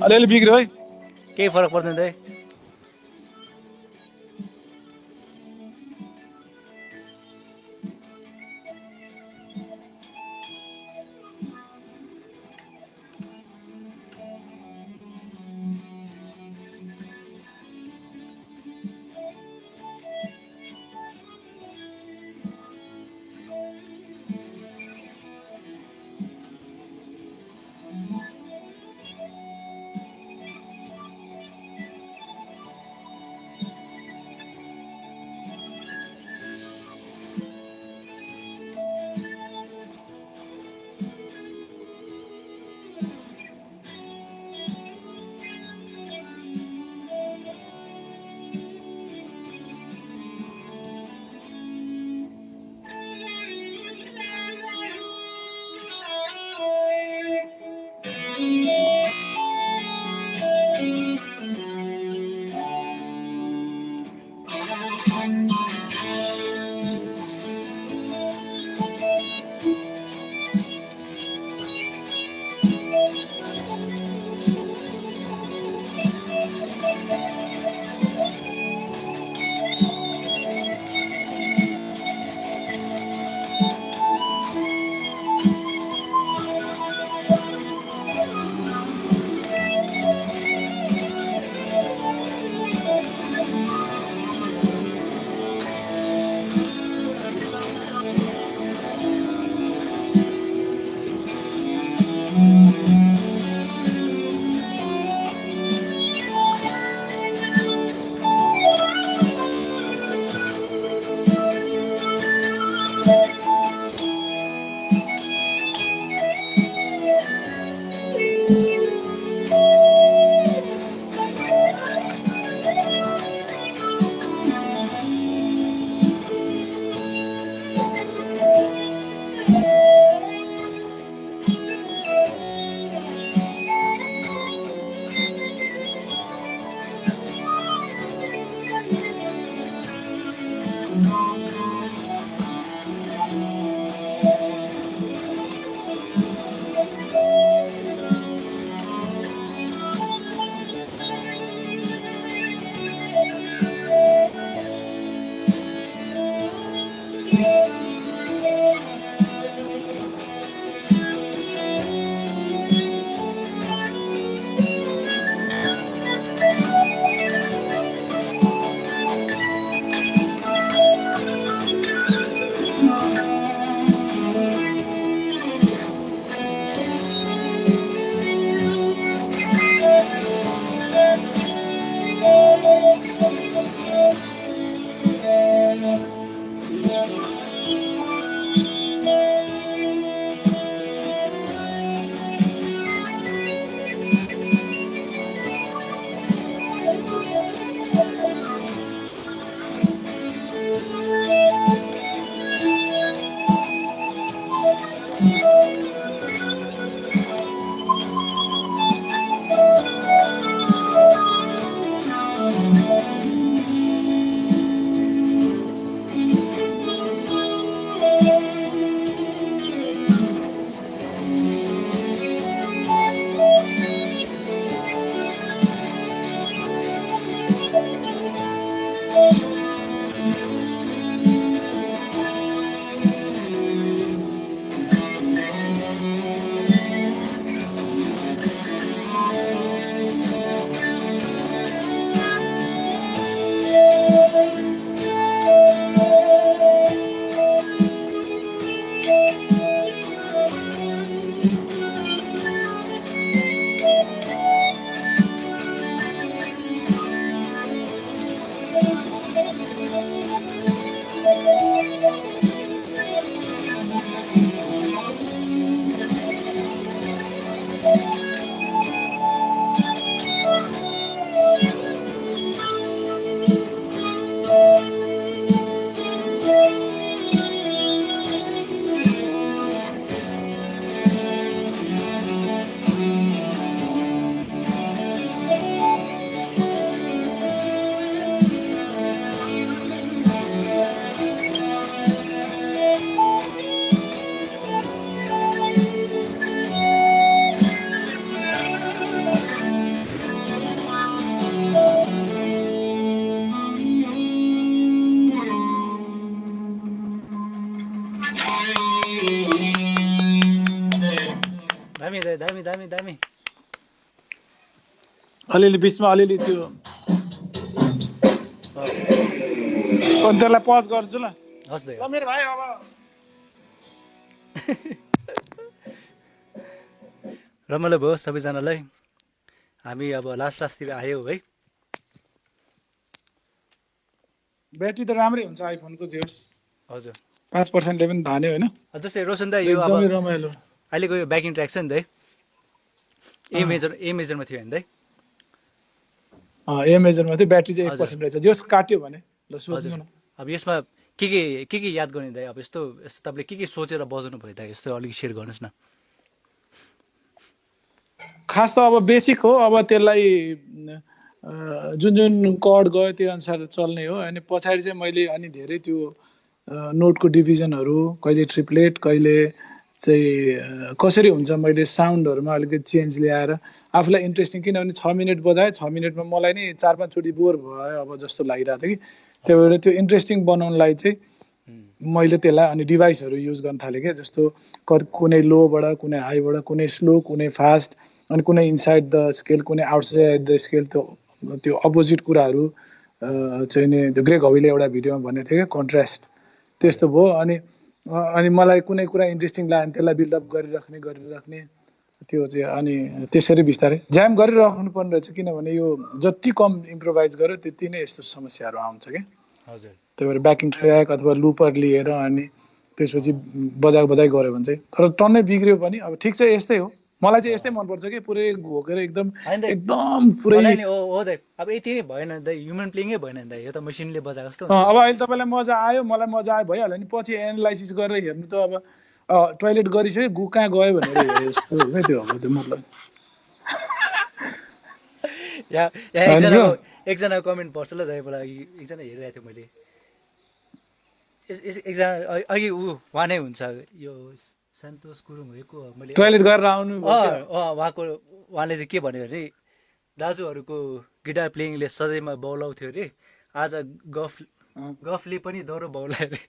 अलिअलि बिग्रियो है। केही फरक पर्दैन दाइ। दामी दाइ दामी दामी दामी अलिअलि बिचमा अलिअलि त्यो त्यसलाई पज गर्छु ल हस् दाइ ल मेरो भाइ अब रमाइलो भयो सबैजनालाई हामी अब लास्टतिर आयौँ है ब्याट्री त राम्रै हुन्छ आइफोनको जे होस् हजुर 5%ले पनि धान्यो होइन जस्तै रोशन दाइ यो अब एकदमै रमाइलो अहिलेको यो ब्याकिङ ट्र्याक छ नि दाइ ए मेजरमा थियो नि दाइ ए मेजरमा थियो ब्याट्री चाहिँ 1% रहेछ जे होस् काट्यो भने ल सोध्नु न अब यसमा के याद गर्ने दाइ अब यस्तो तपाईँले के सोचेर बजाउनु भयो दाइ यस्तो अलिक सेयर गर्नुहोस् न खास त अब बेसिक हो अब त्यसलाई जुन जुन कड गयो त्यो अनुसार चल्ने हो। अनि पछाडि चाहिँ मैले अनि धेरै त्यो नोटको डिभिजनहरू, कहिले ट्रिप्लेट, कहिले चाहिँ कसरी हुन्छ, मैले साउन्डहरूमा अलिकति चेन्ज ल्याएर आफूलाई इन्ट्रेस्टिङ, किनभने 6 मिनट बजाएँ, 6 मिनटमा मलाई नि 4-5 चोटि बोर भयो अब जस्तो लागिरहेको थियो कि। त्यही भएर त्यो इन्ट्रेस्टिङ बनाउनलाई चाहिँ मैले त्यसलाई अनि डिभाइसहरू युज गर्न थालेँ क्या। जस्तो कुनै लोबाट, कुनै हाईबाट, कुनै स्लो, कुनै फास्ट, अनि कुनै इनसाइड द स्केल, कुनै आउटसाइड द स्केल, त्यो अपोजिट कुराहरू चाहिँ नि त्यो ग्रेग हवीले एउटा भिडियोमा भनेको थियो क्या, कन्ट्रास्ट त्यस्तो भयो। अनि मलाई कुनै कुरा इन्ट्रेस्टिङ लाग्यो भने त्यसलाई बिल्डअप गरिराख्ने त्यो चाहिँ, अनि त्यसरी बिस्तारै ज्याम गरिराख्नु पर्ने रहेछ, किनभने यो जति कम इम्प्रोभाइज गर्यो त्यति नै यस्तो समस्याहरू आउँछ क्या। हजुर। त्यही भएर ब्याकिङ ट्र्याक अथवा लुपर लिएर अनि त्यसपछि बजाइ गऱ्यो भने चाहिँ, तर टन्नै बिग्रियो पनि अब ठिक छ, यस्तै हो। मलाई चाहिँ यस्तै मनपर्छ कि पुरै घोकेर एकदम पुरै। हो दाइ, अब यति नै भएन दाइ, ह्युमन प्लेइङै भएन दाइ, यो त मसिनले बजाएको जस्तो। अब अहिले तपाईँलाई मजा आयो, मलाई मजा आयो, भइहाल्यो नि। पछि एनालाइसिस गरेर हेर्नु त अब टोइलेट गरिसक्यो, गु कहाँ गयो भनेर हेरे जस्तो हो क्या त्यो। अब त्यो मतलब एकजना कमेन्ट पढ्छ ल दाइ, मलाई एकजना हेरिरहेको थियो मैले, एकजना अघि उहाँ नै हुन्छ, यो सन्तोष गुरुङ हो को, मैले टोइलेट गरेर आउनु उहाँले चाहिँ के भन्यो अरे, दाजुहरूको गिटार प्लेइङले सधैँमा बौलाउँथ्यो अरे, आज गफले पनि डह्रो बौलायो अरे।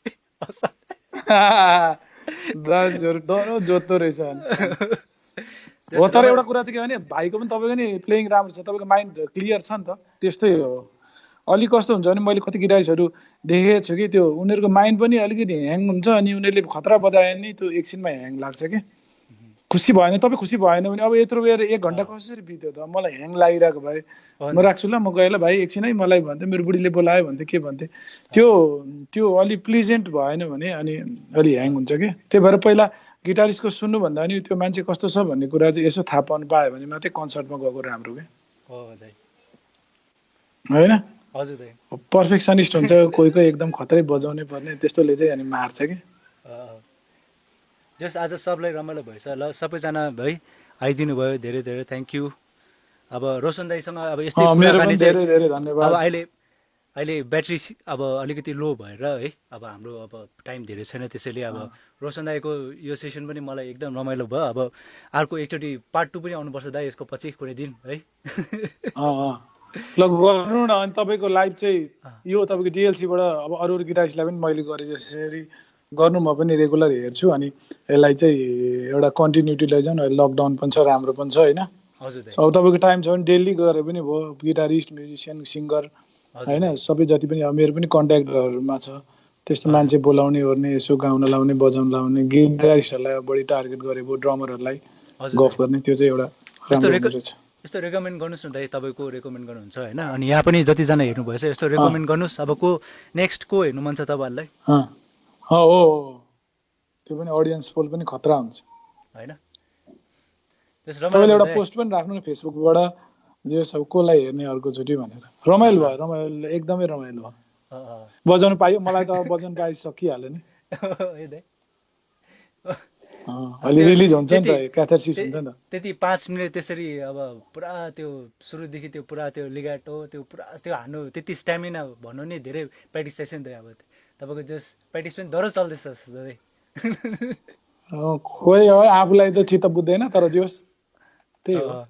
दाजुहरू डह्रो जोत्दो रहेछ हो। तर एउटा कुरा चाहिँ के भने, भाइको पनि तपाईँको नि प्लेइङ राम्रो छ, तपाईँको माइन्ड क्लियर छ नि त। त्यस्तै हो। अलिक कस्तो हुन्छ भने, मैले कति गिटारिस्टहरू देखेको छु कि त्यो उनीहरूको माइन्ड पनि अलिकति ह्याङ हुन्छ, अनि उनीहरूले खतरा बजायो नि त्यो एकछिनमा ह्याङ लाग्छ कि। खुसी भएन, तपाईँ खुसी भएन भने अब यत्रो बेर 1 घन्टा कसरी बित्यो त, मलाई ह्याङ लागिरहेको भए म राख्छु ल, म गएँ ल भाइ एकछिन है, मलाई भन्थ्यो, मेरो बुढीले बोलायो भन्थ्यो, के भन्थ्यो, त्यो अलि प्लिजेन्ट भएन भने अनि अलि ह्याङ हुन्छ कि। त्यही भएर पहिला गिटारिस्टको सुन्नुभन्दा नि त्यो मान्छे कस्तो छ भन्ने कुरा चाहिँ यसो थाहा पाउनु पायो भने मात्रै कन्सर्टमा गएको राम्रो क्या, होइन? हजुर दाइ। पर्फेक्सनिस्ट हुन्छ कोही एकदम खतरै बजाउनै पर्ने, त्यस्तोले चाहिँ अनि मार्छ कि। जस आज सबलाई रमाइलो भएछ ल, सबैजना है आइदिनु भयो, धेरै धेरै थ्याङ्क यू। अब रोशन दाइसँग अब यस्तै कुराकानी चाहिँ, धेरै धन्यवाद। अब अहिले ब्याट्री अब अलिकति लो भएर है, अब हाम्रो अब टाइम धेरै छैन, त्यसैले अब रोशन दाइको यो सेसन पनि मलाई एकदम रमाइलो भयो। अब अर्को एकचोटि पार्ट 2 पनि आउनुपर्छ दाइ यसको पछि कुनै दिन है। ल गर्नु न। अनि तपाईँको लाइभ चाहिँ यो तपाईँको डिएलसीबाट अब अरू गिटारिस्टलाई पनि मैले गरेँ जसरी गर्नु, म पनि रेगुलर हेर्छु। अनि यसलाई चाहिँ एउटा कन्टिन्युटी लैजाउँ। अहिले लकडाउन पनि छ, राम्रो पनि छ, होइन? अब तपाईँको टाइम छ भने डेली गरे पनि भयो। गिटारिस्ट, म्युजिसियन, सिङ्गर, होइन, सबै जति पनि अब मेरो पनि कन्ट्याक्टहरूमा छ त्यस्तो मान्छे बोलाउने ओर्ने, यसो गाउन लाउने, बजाउन लाउने। गिटारिस्टहरूलाई बढी टार्गेट गरे भयो, ड्रमरहरूलाई गफ गर्ने, त्यो चाहिँ एउटा राम्रो रहेछ। यस्तो रेकमेन्ड गर्नुहोस् न दाइ, तपाईँको रेकमेन्ड गर्नुहुन्छ होइन? अनि यहाँ पनि जतिजना हेर्नुभएछ यस्तो रेकमेन्ड गर्नुहोस्। अब नेक्स्ट को हेर्नु मन छ तपाईँहरूलाई? हो, त्यो पनि अडियन्स पोल पनि खतरा हुन्छ, होइन? तपाईँले एउटा पोस्ट पनि राख्नु न फेसबुकबाट, जे सब कसलाई हेर्ने अर्कोचोटि भनेर। रमाइलो भयो, एकदमै रमाइलो भयो। बजाउनु पाइयो, मलाई त बजाउनु पाइसकिहाल्यो नि। अलि रिलिज हुन्छ नि त, क्याथार्सिस हुन्छ नि त। त्यति 5 मिनट त्यसरी अब पुरा त्यो सुरुदेखि त्यो पुरा त्यो लिगाटो त्यो पुरा त्यो हान्नु, त्यति स्ट्यामिना भन्नु नि धेरै प्र्याक्टिस चाहिन्छ नि त। अब तपाईँको जस प्र्याक्टिस पनि डह्रो चल्दैछ दाइ। खोइ हो, आफूलाई त चित्त बुझ्दैन, तर जे होस् त्यही हो,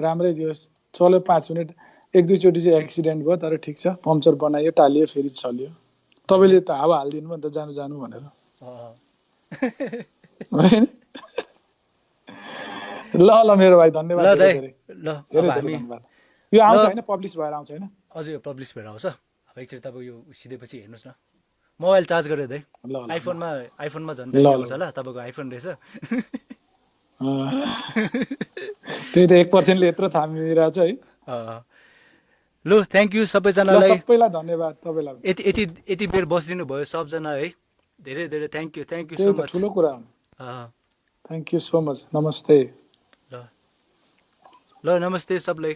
राम्रै जे होस्। चल्यो 5 मिनट, 1-2 चोटि चाहिँ एक्सिडेन्ट भयो, तर ठिक छ, पम्चर बनायो, टालियो, फेरि चल्यो। तपाईँले त हावा हालिदिनु भयो नि त, जानु भनेर। ल मेरो भाइ, धन्यवाद धेरै। धन्यवाद। यो आउँछ होइन, पब्लिस भएर आउँछ होइन? हजुर, यो पब्लिस भएर आउँछ। अब एकचोटि तपाईँ यो सिधैपछि हेर्नुहोस् न। मोबाइल चार्ज गरेँ दाइ, आइफोनमा झन् आउँछ ल, तपाईँको आइफोन रहेछ। त्यही त 1%ले यत्रो थामिरहेछ है। लु, थ्याङ्क यू सबैजनालाई, सबैलाई धन्यवाद। तपाईँलाई यति बेर बसिदिनु भयो सबजना है, धेरै धेरै थ्याङ्क यू सो मच। ठुलो कुरा हो। Thank you so much. नमस्ते। ल नमस्ते सबलाई।